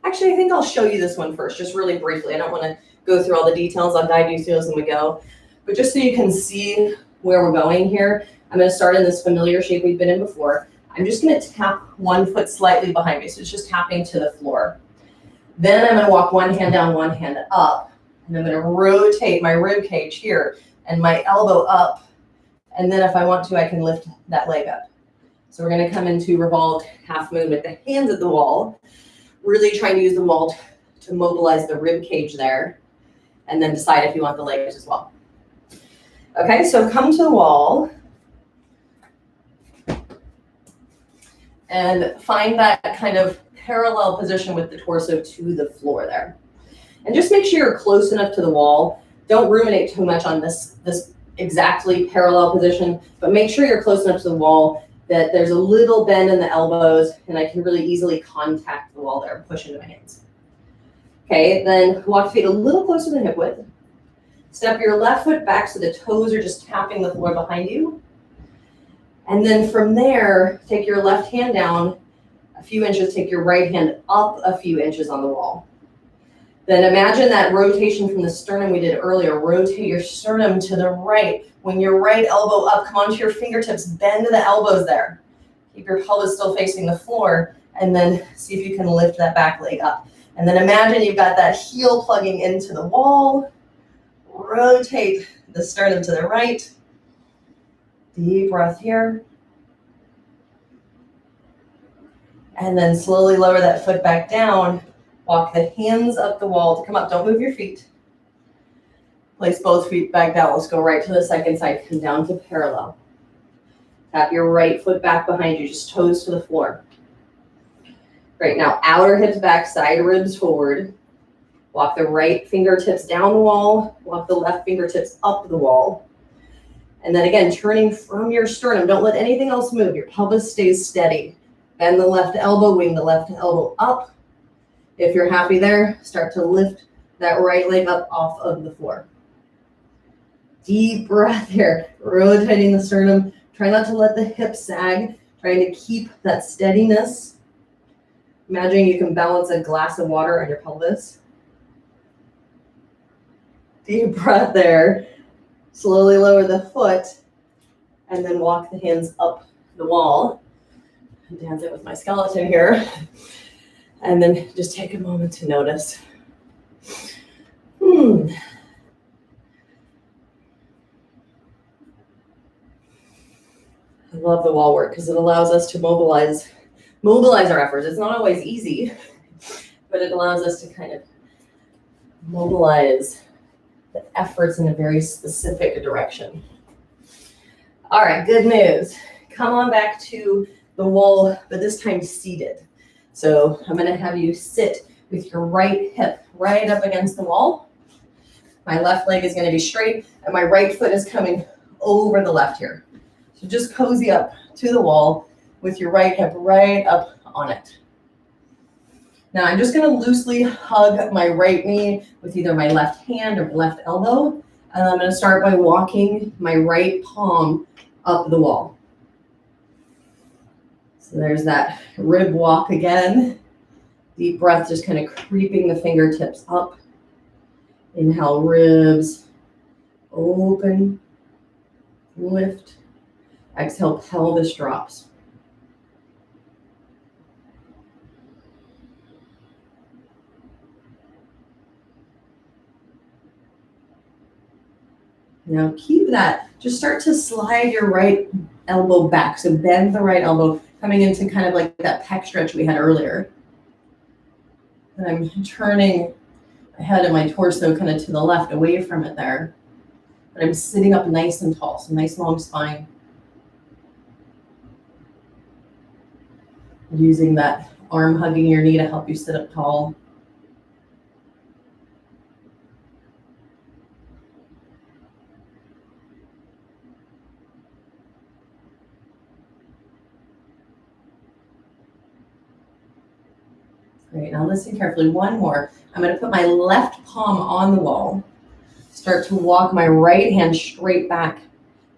actually, I think I'll show you this one first, just really briefly. I don't want to go through all the details. I'll guide you through as we go. But just so you can see where we're going here, I'm going to start in this familiar shape we've been in before. I'm just going to tap one foot slightly behind me. So it's just tapping to the floor. Then I'm going to walk one hand down, one hand up. And I'm going to rotate my rib cage here and my elbow up. And then if I want to, I can lift that leg up. So we're going to come into revolved half moon with the hands at the wall, really trying to use the wall to mobilize the rib cage there, and then decide if you want the legs as well. Okay, so come to the wall and find that kind of parallel position with the torso to the floor there. And just make sure you're close enough to the wall. Don't ruminate too much on this exactly parallel position, but make sure you're close enough to the wall that there's a little bend in the elbows and I can really easily contact the wall there and push into my hands. Okay, then walk the feet a little closer than hip width. Step your left foot back so the toes are just tapping the floor behind you. And then from there, take your left hand down a few inches, take your right hand up a few inches on the wall. Then imagine that rotation from the sternum we did earlier. Rotate your sternum to the right. When your right elbow up, come onto your fingertips, bend the elbows there. Keep your pelvis still facing the floor, and then see if you can lift that back leg up. And then imagine you've got that heel plugging into the wall. Rotate the sternum to the right. Deep breath here. And then slowly lower that foot back down. Walk the hands up the wall to come up. Don't move your feet. Place both feet back down. Let's go right to the second side. Come down to parallel. Tap your right foot back behind you, just toes to the floor. Great. Now outer hips back, side ribs forward. Walk the right fingertips down the wall. Walk the left fingertips up the wall. And then again, turning from your sternum. Don't let anything else move. Your pelvis stays steady. Bend the left elbow, wing the left elbow up. If you're happy there, start to lift that right leg up off of the floor. Deep breath here, rotating the sternum. Try not to let the hips sag, trying to keep that steadiness. Imagine you can balance a glass of water on your pelvis. Deep breath there. Slowly lower the foot and then walk the hands up the wall. I'm dancing with my skeleton here. And then just take a moment to notice. I love the wall work because it allows us to mobilize our efforts. It's not always easy, but it allows us to kind of mobilize the efforts in a very specific direction. All right, good news. Come on back to the wall, but this time seated. So I'm going to have you sit with your right hip right up against the wall. My left leg is going to be straight, and my right foot is coming over the left here. So just cozy up to the wall with your right hip right up on it. Now I'm just going to loosely hug my right knee with either my left hand or left elbow. And I'm going to start by walking my right palm up the wall. So there's that rib walk again. Deep breath, just kind of creeping the fingertips up. Inhale, ribs, open, lift. Exhale, pelvis drops. Now keep that. Just start to slide your right elbow back. So bend the right elbow, coming into kind of like that pec stretch we had earlier. And I'm turning my head and my torso kind of to the left, away from it there. But I'm sitting up nice and tall, so nice long spine. Using that arm hugging your knee to help you sit up tall. Great, now listen carefully. One more. I'm going to put my left palm on the wall. Start to walk my right hand straight back.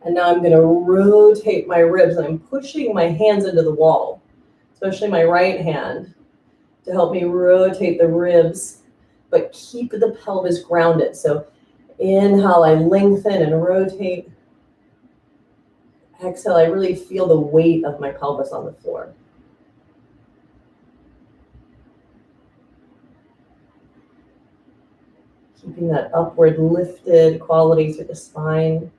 And now I'm going to rotate my ribs. And I'm pushing my hands into the wall, especially my right hand, to help me rotate the ribs, but keep the pelvis grounded. So inhale, I lengthen and rotate. Exhale, I really feel the weight of my pelvis on the floor. Keeping that upward lifted quality through the spine.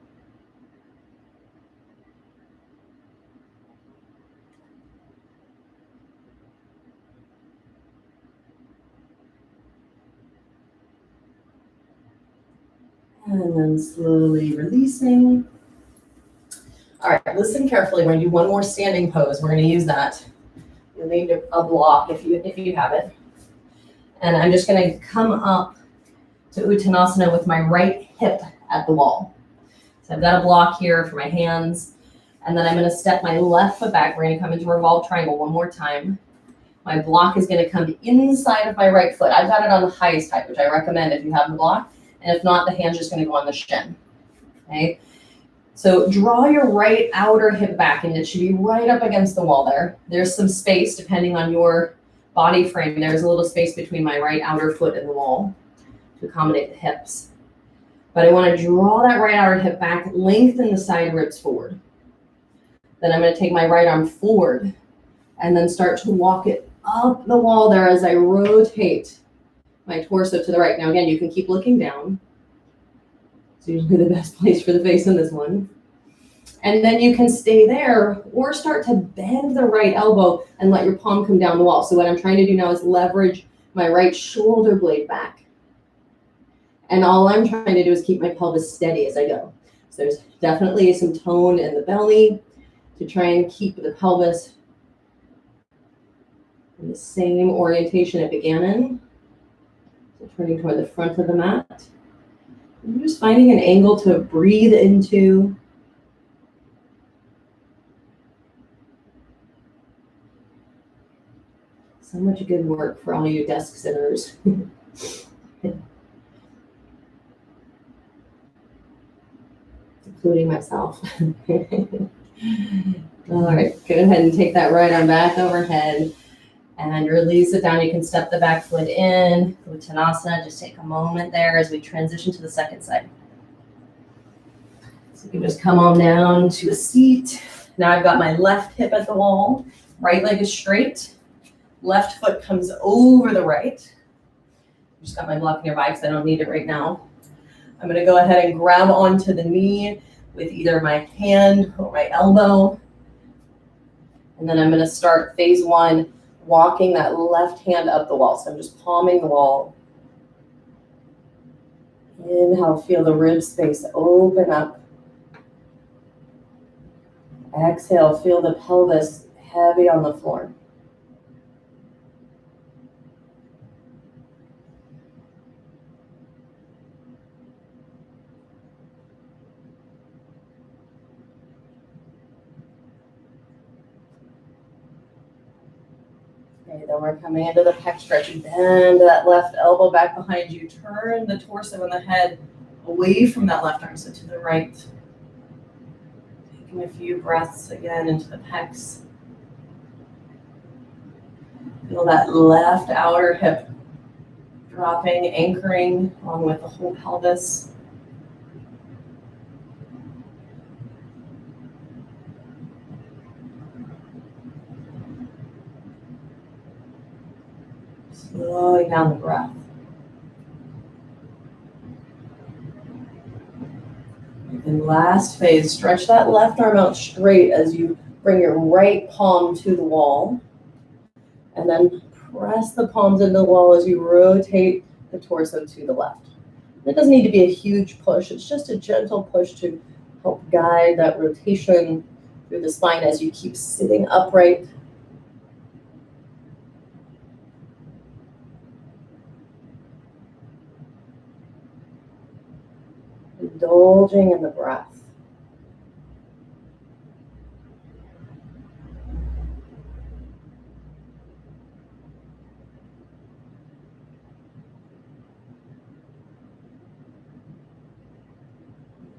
And then slowly releasing. All right, listen carefully. We're going to do one more standing pose. We're going to use that. You'll need a block if you have it. And I'm just going to come up to Uttanasana with my right hip at the wall. So I've got a block here for my hands. And then I'm going to step my left foot back. We're going to come into a revolved triangle one more time. My block is going to come inside of my right foot. I've got it on the highest height, which I recommend if you have the block. And if not, the hand's just going to go on the shin. Okay? So draw your right outer hip back, and it should be right up against the wall there. There's some space depending on your body frame. There's a little space between my right outer foot and the wall to accommodate the hips. But I want to draw that right outer hip back, lengthen the side ribs forward. Then I'm going to take my right arm forward and then start to walk it up the wall there as I rotate my torso to the right. Now again, you can keep looking down. It's usually the best place for the face in this one. And then you can stay there or start to bend the right elbow and let your palm come down the wall. So what I'm trying to do now is leverage my right shoulder blade back. And all I'm trying to do is keep my pelvis steady as I go. So there's definitely some tone in the belly to try and keep the pelvis in the same orientation it began in. So turning toward the front of the mat. I'm just finding an angle to breathe into. So much good work for all you desk sitters. Including myself. All right, go ahead and take that right arm back overhead and release it down. You can step the back foot in, Uttanasana. Just take a moment there as we transition to the second side. So you can just come on down to a seat. Now I've got my left hip at the wall, right leg is straight, left foot comes over the right. Just got my block nearby because I don't need it right now. I'm gonna go ahead and grab onto the knee with either my hand or my elbow. And then I'm gonna start phase one, walking that left hand up the wall. So I'm just palming the wall. Inhale, feel the rib space open up. Exhale, feel the pelvis heavy on the floor. Okay, then we're coming into the pec stretch. Bend that left elbow back behind you. Turn the torso and the head away from that left arm, so to the right. Taking a few breaths again into the pecs. Feel that left outer hip dropping, anchoring along with the whole pelvis. Slowing down the breath. And last phase, stretch that left arm out straight as you bring your right palm to the wall. And then press the palms into the wall as you rotate the torso to the left. It doesn't need to be a huge push. It's just a gentle push to help guide that rotation through the spine as you keep sitting upright. Indulging in the breath.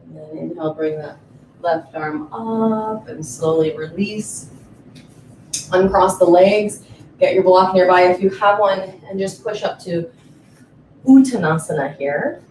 And then inhale, bring that left arm up and slowly release. Uncross the legs, get your block nearby if you have one, and just push up to Uttanasana here.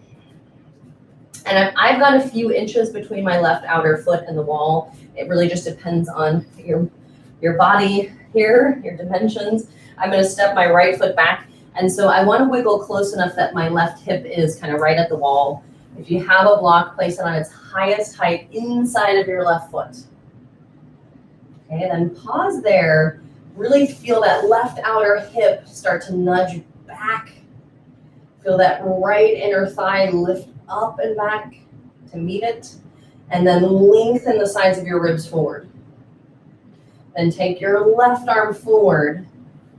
And I've got a few inches between my left outer foot and the wall. It really just depends on your body here, your dimensions. I'm gonna step my right foot back. And so I wanna wiggle close enough that my left hip is kind of right at the wall. If you have a block, place it on its highest height inside of your left foot. Okay, then pause there. Really feel that left outer hip start to nudge back. Feel that right inner thigh lift up and back to meet it, and then lengthen the sides of your ribs forward. Then take your left arm forward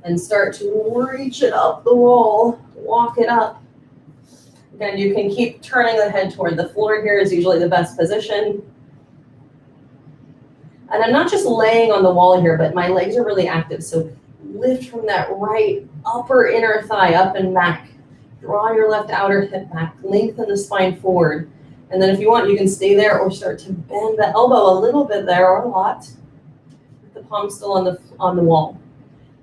and start to reach it up the wall, walk it up. Again, you can keep turning the head toward the floor here is usually the best position. And I'm not just laying on the wall here, but my legs are really active. So lift from that right upper inner thigh up and back. Draw your left outer hip back, lengthen the spine forward. And then if you want, you can stay there or start to bend the elbow a little bit there or a lot. With the palm still on the wall.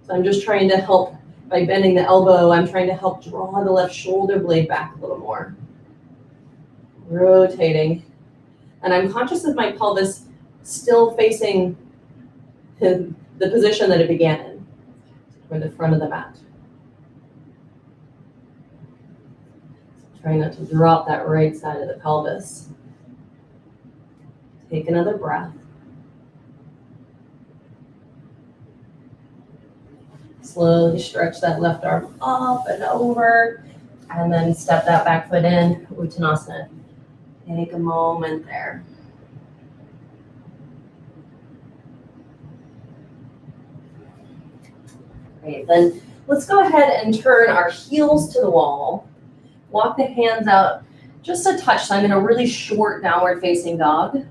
So I'm just trying to help, by bending the elbow, I'm trying to help draw the left shoulder blade back a little more. Rotating. And I'm conscious of my pelvis still facing the position that it began in, toward the front of the mat. Try not to drop that right side of the pelvis. Take another breath. Slowly stretch that left arm up and over, and then step that back foot in, Uttanasana. Take a moment there. Great, then let's go ahead and turn our heels to the wall. Walk the hands out just a touch. So I'm in a really short downward facing dog.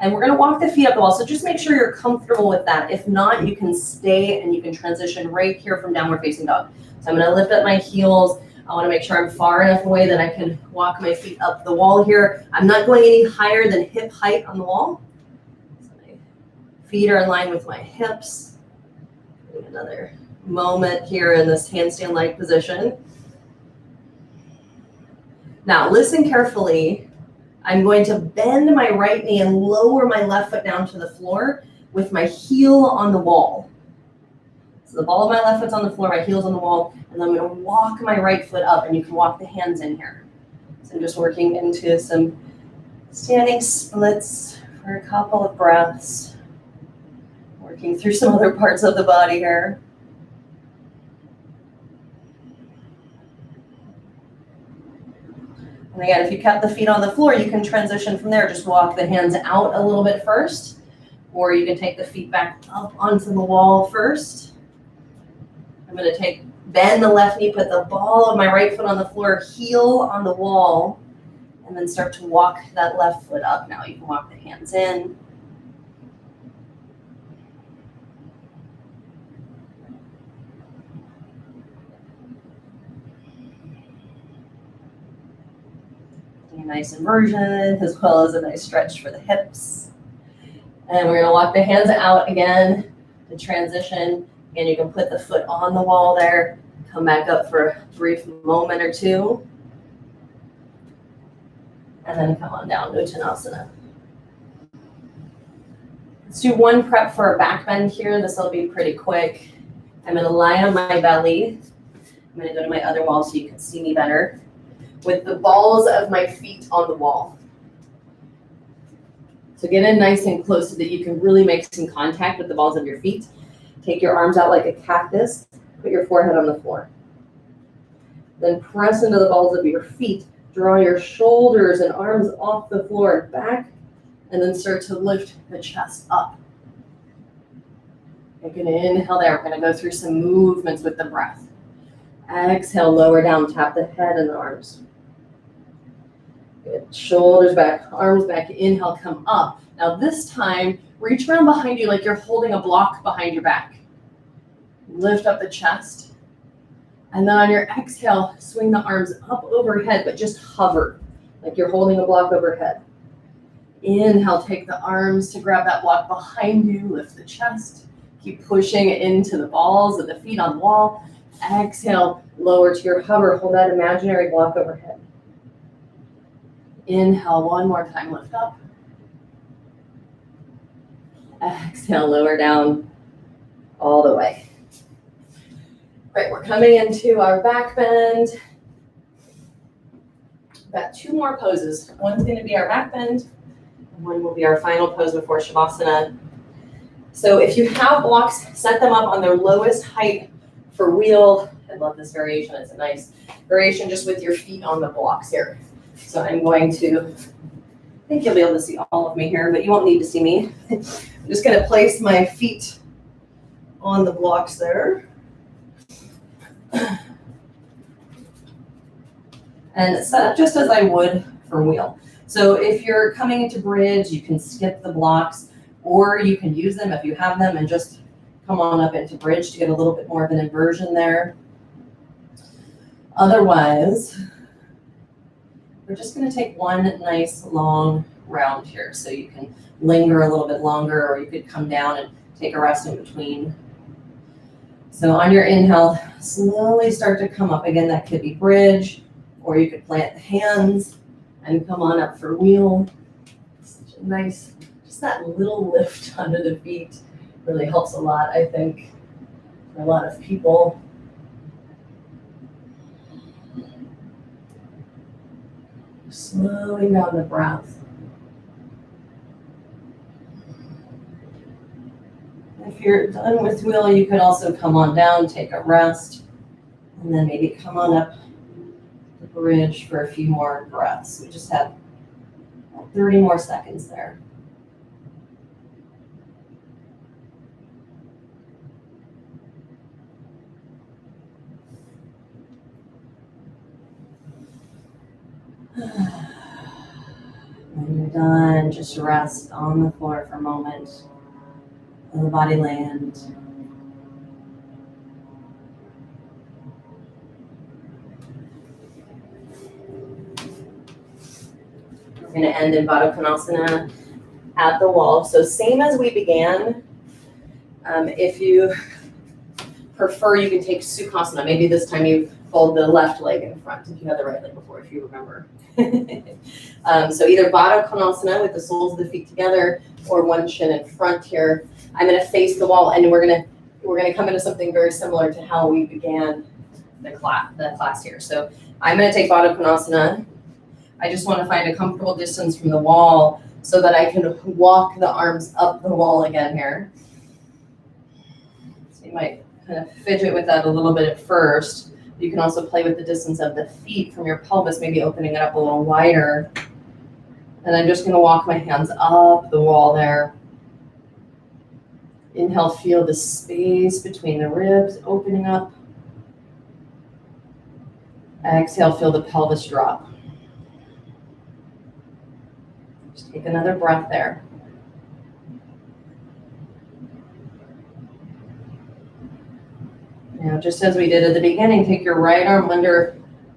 And we're gonna walk the feet up the wall. So just make sure you're comfortable with that. If not, you can stay and you can transition right here from downward facing dog. So I'm gonna lift up my heels. I wanna make sure I'm far enough away that I can walk my feet up the wall here. I'm not going any higher than hip height on the wall. So my feet are in line with my hips. Another moment here in this handstand-like position. Now listen carefully. I'm going to bend my right knee and lower my left foot down to the floor with my heel on the wall. So the ball of my left foot's on the floor, my heel's on the wall, and then I'm going to walk my right foot up, and you can walk the hands in here. So I'm just working into some standing splits for a couple of breaths. Working through some other parts of the body here. And again, if you kept the feet on the floor, you can transition from there. Just walk the hands out a little bit first, or you can take the feet back up onto the wall first. I'm going to bend the left knee, put the ball of my right foot on the floor, heel on the wall, and then start to walk that left foot up. Now you can walk the hands in. A nice inversion, as well as a nice stretch for the hips. And we're gonna walk the hands out again to transition. And you can put the foot on the wall there, come back up for a brief moment or two. And then come on down, Uttanasana. Let's do one prep for a back bend here. This will be pretty quick. I'm gonna lie on my belly. I'm gonna go to my other wall so you can see me better, with the balls of my feet on the wall. So get in nice and close so that you can really make some contact with the balls of your feet. Take your arms out like a cactus. Put your forehead on the floor. Then press into the balls of your feet. Draw your shoulders and arms off the floor and back, and then start to lift the chest up. Take an inhale there. We're going to go through some movements with the breath. Exhale, lower down, tap the head and the arms. Good. Shoulders back, arms back. Inhale, come up. Now this time, reach around behind you like you're holding a block behind your back. Lift up the chest. And then on your exhale, swing the arms up overhead, but just hover like you're holding a block overhead. Inhale, take the arms to grab that block behind you. Lift the chest. Keep pushing into the balls of the feet on the wall. Exhale, lower to your hover. Hold that imaginary block overhead. Inhale, one more time, lift up. Exhale, lower down all the way. Great, we're coming into our back bend. We've got two more poses. One's going to be our back bend, and one will be our final pose before Shavasana. So if you have blocks, set them up on their lowest height for wheel. I love this variation. It's a nice variation just with your feet on the blocks here. So I'm going to, I think you'll be able to see all of me here, but you won't need to see me. I'm just going to place my feet on the blocks there. And set up just as I would for wheel. So if you're coming into bridge, you can skip the blocks, or you can use them if you have them and just come on up into bridge to get a little bit more of an inversion there. Otherwise, we're just going to take one nice long round here. So you can linger a little bit longer, or you could come down and take a rest in between. So on your inhale, slowly start to come up. Again, that could be bridge, or you could plant the hands and come on up for wheel. Such a nice, just that little lift under the feet really helps a lot, I think, for a lot of people. Slowing down the breath. If you're done with wheel, you could also come on down, take a rest, and then maybe come on up the bridge for a few more breaths. We just have 30 more seconds there. When you're done, And just rest on the floor for a moment. Let the body land. We're going to end in Baddha Konasana at the wall. So same as we began. If you prefer, you can take Sukhasana. Maybe this time you fold the left leg in front if you had the right leg before, if you remember. So either Baddha Konasana with the soles of the feet together or one shin in front here. I'm going to face the wall, and we're going to come into something very similar to how we began the class here. So I'm going to take Baddha Konasana. I just want to find a comfortable distance from the wall so that I can walk the arms up the wall again here. So you might kind of fidget with that a little bit at first. You can also play with the distance of the feet from your pelvis, maybe opening it up a little wider. And I'm just going to walk my hands up the wall there. Inhale, feel the space between the ribs opening up. Exhale, feel the pelvis drop. Just take another breath there. Now, just as we did at the beginning, take your right arm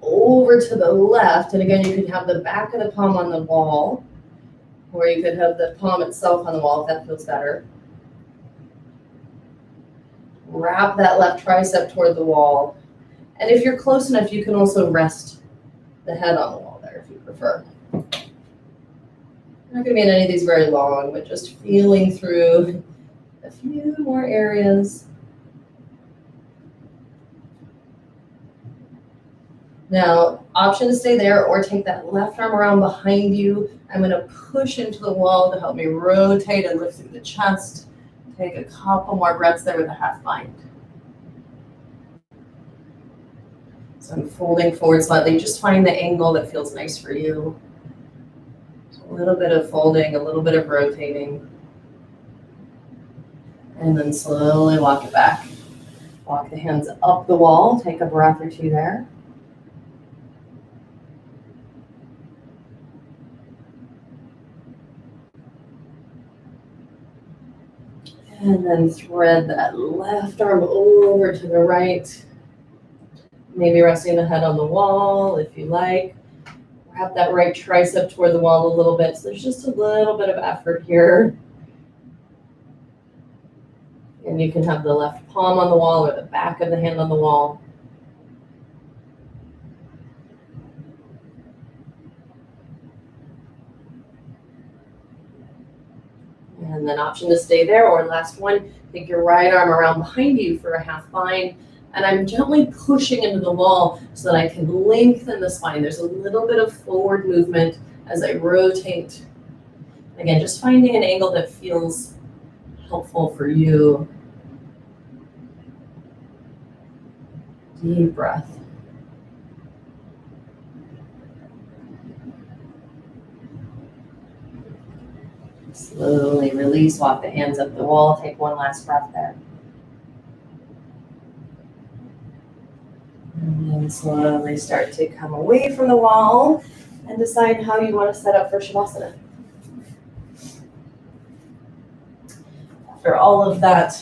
over to the left. And again, you could have the back of the palm on the wall, or you could have the palm itself on the wall if that feels better. Wrap that left tricep toward the wall. And if you're close enough, you can also rest the head on the wall there if you prefer. Not going to be in any of these very long, but just feeling through a few more areas. Now, option to stay there or take that left arm around behind you. I'm going to push into the wall to help me rotate and lift through the chest. Take a couple more breaths there with a half bind. So I'm folding forward slightly. Just find the angle that feels nice for you. So a little bit of folding, a little bit of rotating. And then slowly walk it back. Walk the hands up the wall. Take a breath or two there. And then thread that left arm over to the right. Maybe resting the head on the wall if you like. Wrap that right tricep toward the wall a little bit. So there's just a little bit of effort here. And you can have the left palm on the wall or the back of the hand on the wall. And then option to stay there, or last one, take your right arm around behind you for a half bind. And I'm gently pushing into the wall so that I can lengthen the spine. There's a little bit of forward movement as I rotate. Again, just finding an angle that feels helpful for you. Deep breath. Slowly release, walk the hands up the wall. Take one last breath there. And then slowly start to come away from the wall and decide how you want to set up for Shavasana. After all of that,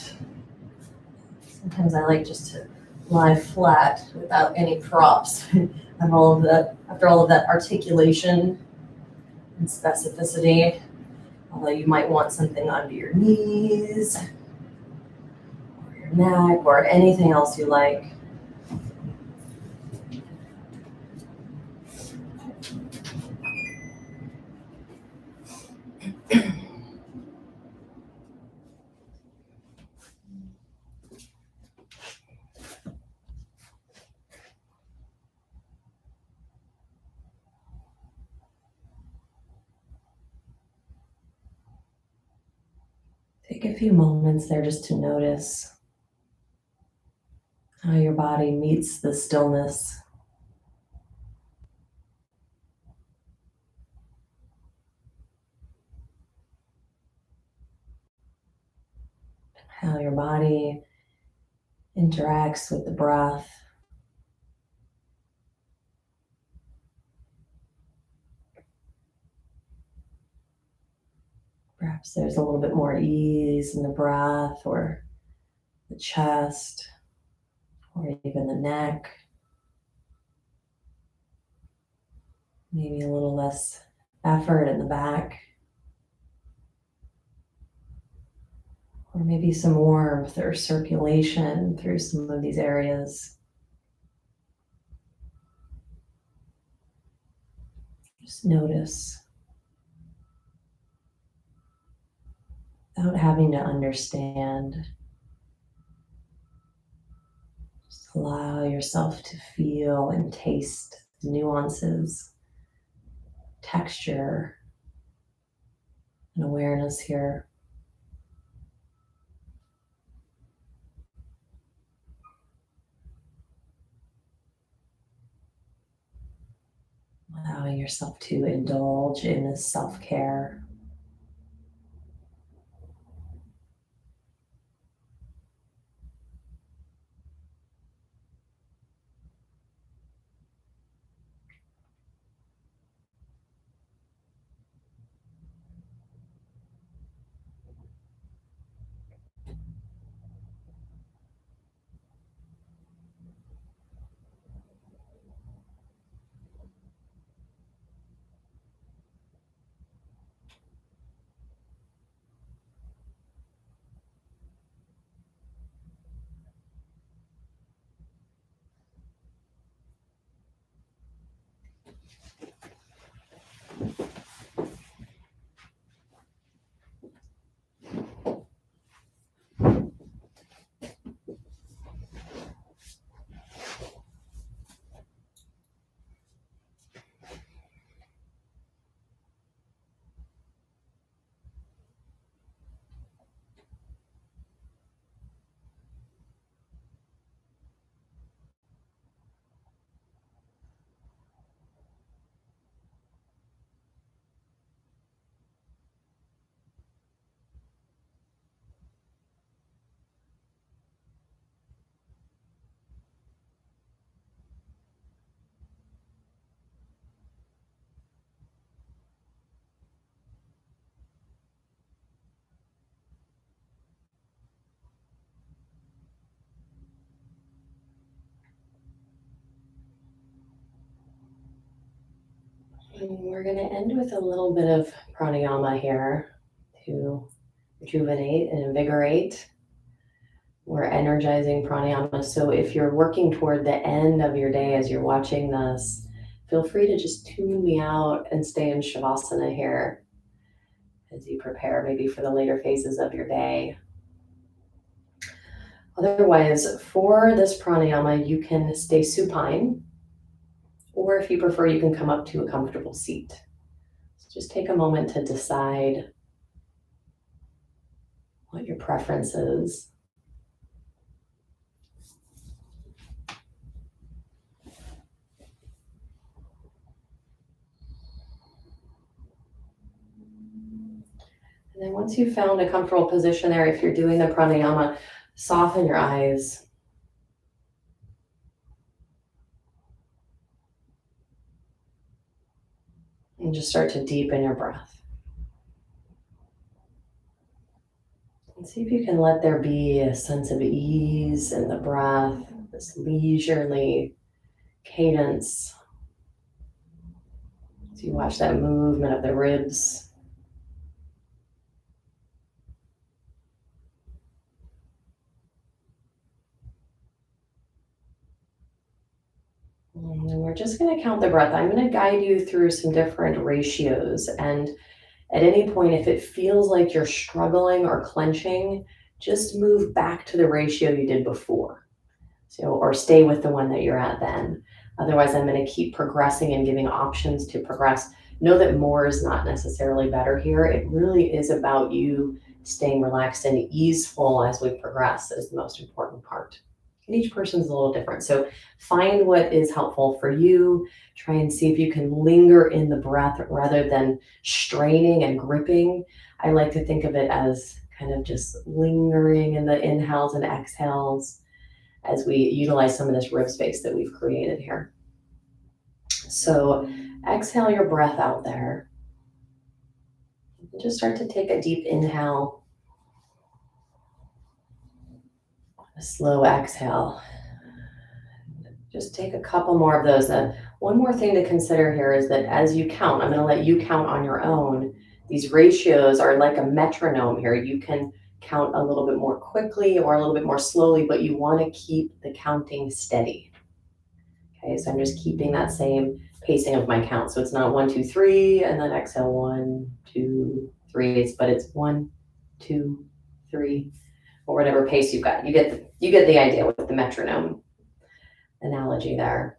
sometimes I like just to lie flat without any props. And after all of that articulation and specificity, although you might want something under your knees or your neck or anything else you like. Take a few moments there just to notice how your body meets the stillness. How your body interacts with the breath. Perhaps there's a little bit more ease in the breath or the chest or even the neck. Maybe a little less effort in the back. Or maybe some warmth or circulation through some of these areas. Just notice without having to understand. Just allow yourself to feel and taste the nuances, texture, and awareness here. Allowing yourself to indulge in this self-care. And we're going to end with a little bit of pranayama here to rejuvenate and invigorate. We're energizing pranayama. So if you're working toward the end of your day as you're watching this, feel free to just tune me out and stay in Shavasana here as you prepare maybe for the later phases of your day. Otherwise, for this pranayama, you can stay supine, or if you prefer, you can come up to a comfortable seat. So just take a moment to decide what your preference is. And then once you've found a comfortable position there, if you're doing the pranayama, soften your eyes. And just start to deepen your breath. And see if you can let there be a sense of ease in the breath, this leisurely cadence. As you watch that movement of the ribs. And then we're just going to count the breath. I'm going to guide you through some different ratios. And at any point, if it feels like you're struggling or clenching, just move back to the ratio you did before. So, or stay with the one that you're at then. Otherwise, I'm going to keep progressing and giving options to progress. Know that more is not necessarily better here. It really is about you staying relaxed and easeful as we progress is the most important part. And each person's a little different. So find what is helpful for you. Try and see if you can linger in the breath rather than straining and gripping. I like to think of it as kind of just lingering in the inhales and exhales as we utilize some of this rib space that we've created here. So exhale your breath out there. Just start to take a deep inhale, a slow exhale. Just take a couple more of those. One more thing to consider here is that as you count, I'm going to let you count on your own. These ratios are like a metronome here. You can count a little bit more quickly or a little bit more slowly, but you want to keep the counting steady. Okay, so I'm just keeping that same pacing of my count. So it's not 1, 2, 3, and then exhale 1, 2, 3, but it's 1, 2, 3, or whatever pace you've got. You get the idea with the metronome analogy there.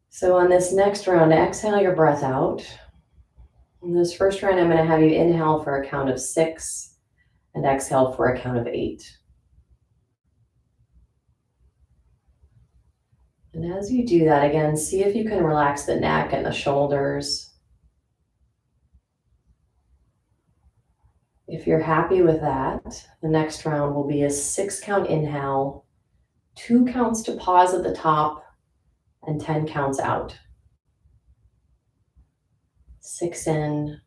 So on this next round, exhale your breath out. In this first round, I'm going to have you inhale for a count of 6 and exhale for a count of 8. And as you do that, again, see if you can relax the neck and the shoulders. If you're happy with that, the next round will be a 6 count inhale, 2 counts to pause at the top, and 10 counts out. 6 in,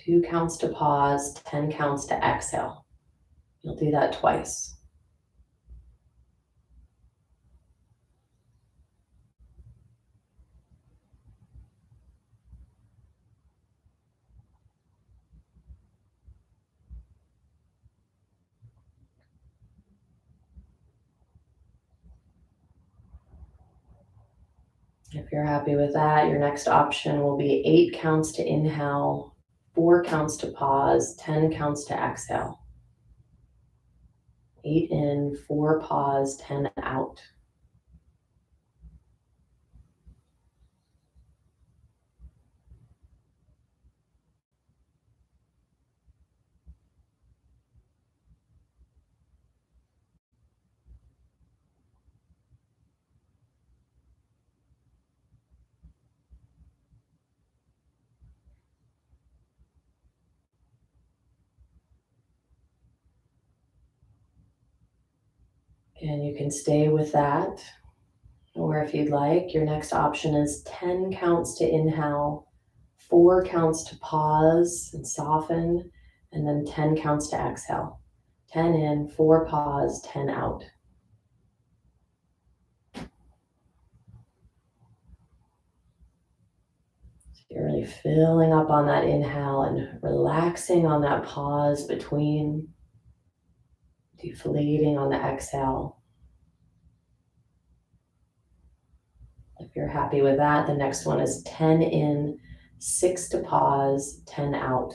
2 counts to pause, 10 counts to exhale. You'll do that twice. If you're happy with that, your next option will be 8 counts to inhale, 4 counts to pause, 10 counts to exhale. 8 in, 4 pause, 10 out. And you can stay with that. Or if you'd like, your next option is 10 counts to inhale, 4 counts to pause and soften, and then 10 counts to exhale. 10 in, 4 pause, 10 out. So you're really filling up on that inhale and relaxing on that pause between, deflating on the exhale. If you're happy with that, the next one is 10 in, 6 to pause, 10 out.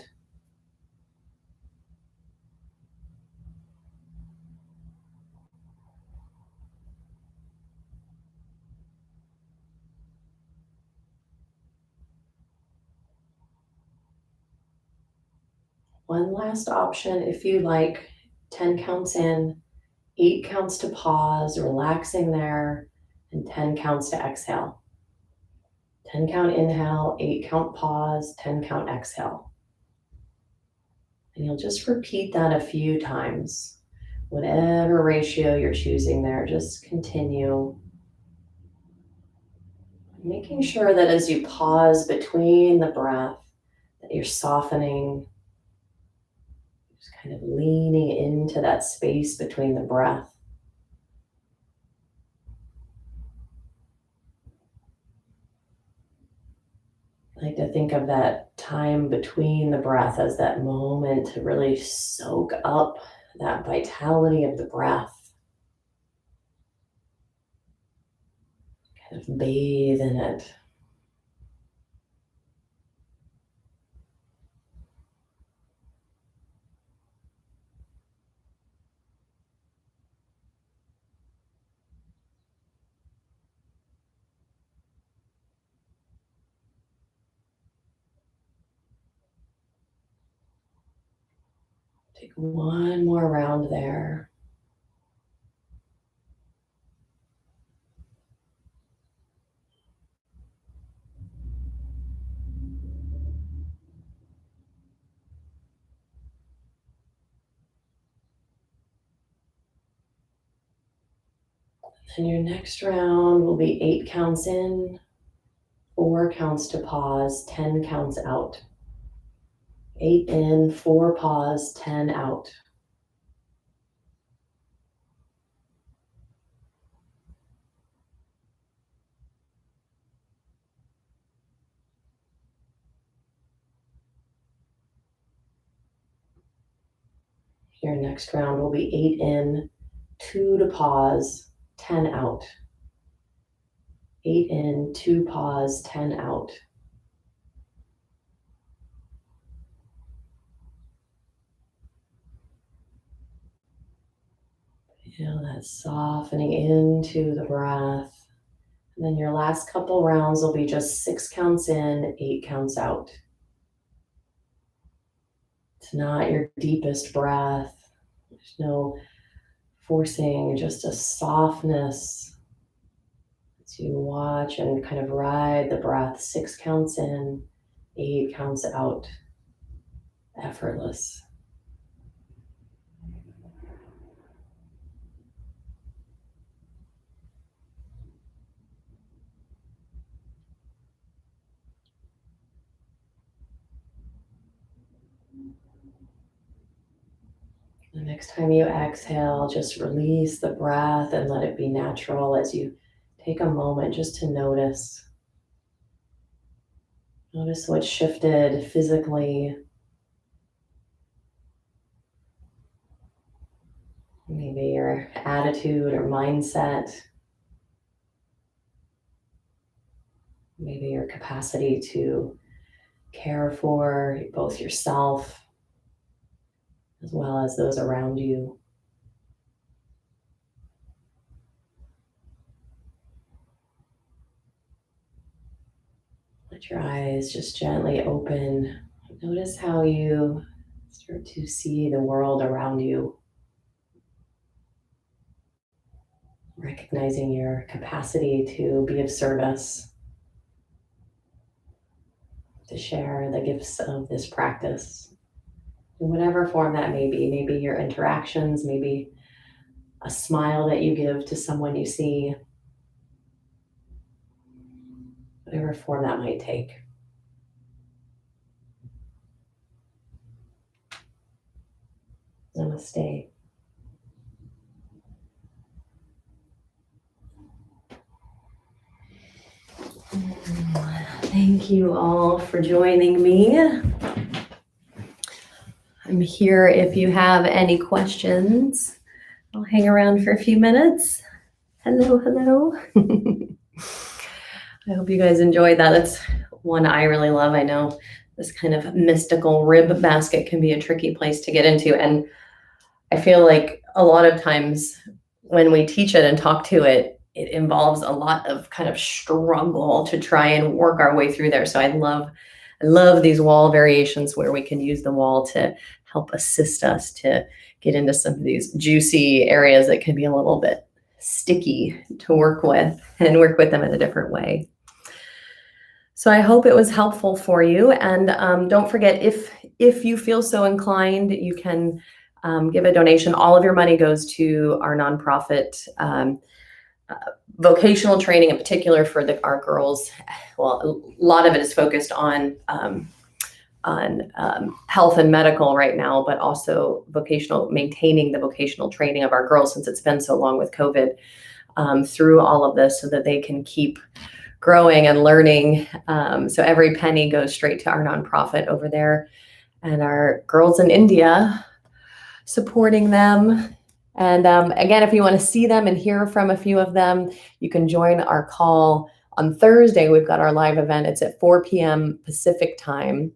One last option, if you like, 10 counts in, 8 counts to pause, relaxing there, and 10 counts to exhale. 10 count inhale, 8 count pause, 10 count exhale. And you'll just repeat that a few times. Whatever ratio you're choosing there, just continue. Making sure that as you pause between the breath, that you're softening, just kind of leaning into that space between the breath. I like to think of that time between the breath as that moment to really soak up that vitality of the breath. Kind of bathe in it. Take one more round there. And your next round will be 8 counts in, 4 counts to pause, 10 counts out. 8 in, 4 pause, 10 out. Your next round will be 8 in, 2 to pause, 10 out. 8 in, 2 pause, 10 out. Feel that softening into the breath. And then your last couple rounds will be just 6 counts in, 8 counts out. It's not your deepest breath. There's no forcing, just a softness as you watch and kind of ride the breath. 6 counts in, 8 counts out. Effortless. The next time you exhale, just release the breath and let it be natural as you take a moment just to notice. Notice what shifted physically. Maybe your attitude or mindset. Maybe your capacity to care for both yourself as well as those around you. Let your eyes just gently open. Notice how you start to see the world around you. Recognizing your capacity to be of service, to share the gifts of this practice. In whatever form that may be, maybe your interactions, maybe a smile that you give to someone you see, whatever form that might take. Namaste. Thank you all for joining me. I'm here if you have any questions. I'll hang around for a few minutes. Hello, hello. I hope you guys enjoyed that. That's one I really love. I know this kind of mystical rib basket can be a tricky place to get into. And I feel like a lot of times when we teach it and talk to it, it involves a lot of kind of struggle to try and work our way through there. So I love these wall variations where we can use the wall to help assist us to get into some of these juicy areas that can be a little bit sticky to work with and work with them in a different way. So I hope it was helpful for you. And don't forget, if you feel so inclined, you can give a donation. All of your money goes to our nonprofit vocational training, in particular for our girls. Well, a lot of it is focused on health and medical right now, but also maintaining the vocational training of our girls, since it's been so long with COVID, through all of this, so that they can keep growing and learning. So every penny goes straight to our nonprofit over there, and our girls in India, supporting them. And again, if you want to see them and hear from a few of them, you can join our call on Thursday. We've got our live event. It's at 4 p.m. Pacific time.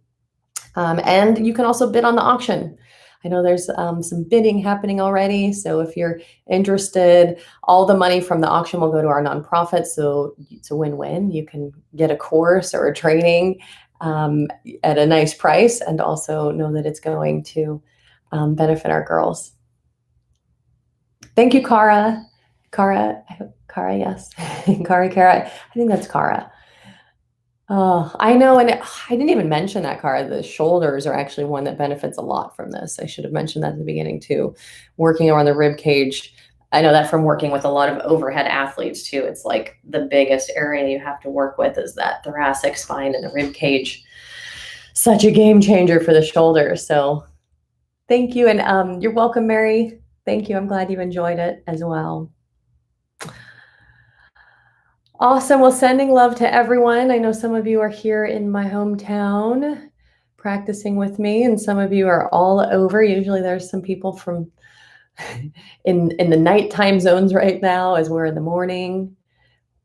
And you can also bid on the auction. I know there's some bidding happening already. So if you're interested, all the money from the auction will go to our nonprofit. So it's a win-win. You can get a course or a training at a nice price, and also know that it's going to benefit our girls. Thank you, Kara. Kara, yes. Kara. I think that's Kara. Oh, I know. And I didn't even mention that, Kara. The shoulders are actually one that benefits a lot from this. I should have mentioned that at the beginning too. Working around the rib cage I know that from working with a lot of overhead athletes too. It's like the biggest area you have to work with is that thoracic spine and the rib cage. Such a game changer for the shoulders. So thank you. And you're welcome, Mary. Thank you. I'm glad you enjoyed it as well. Awesome. Well, sending love to everyone. I know some of you are here in my hometown practicing with me, and some of you are all over. Usually there's some people from in the nighttime zones right now as we're in the morning.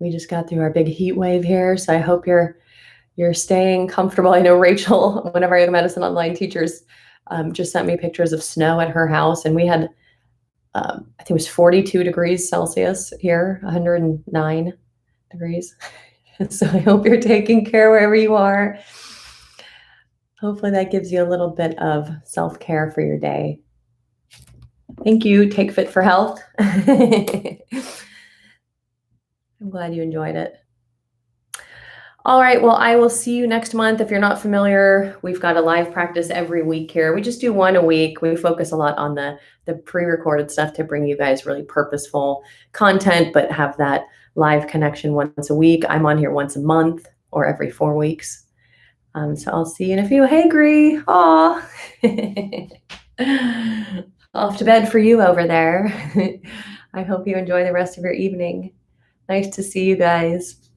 We just got through our big heat wave here, so I hope you're staying comfortable. I know Rachel, one of our yoga medicine online teachers, just sent me pictures of snow at her house, and we had I think it was 42 degrees Celsius here, 109 degrees. So I hope you're taking care wherever you are. Hopefully that gives you a little bit of self-care for your day. Thank you. Take Fit for Health. I'm glad you enjoyed it. All right, well, I will see you next month. If you're not familiar, we've got a live practice every week here. We just do one a week. We focus a lot on the pre-recorded stuff to bring you guys really purposeful content, but have that live connection once a week. I'm on here once a month or every 4 weeks. So I'll see you in a few. Hey, Gree. Aw. Off to bed for you over there. I hope you enjoy the rest of your evening. Nice to see you guys.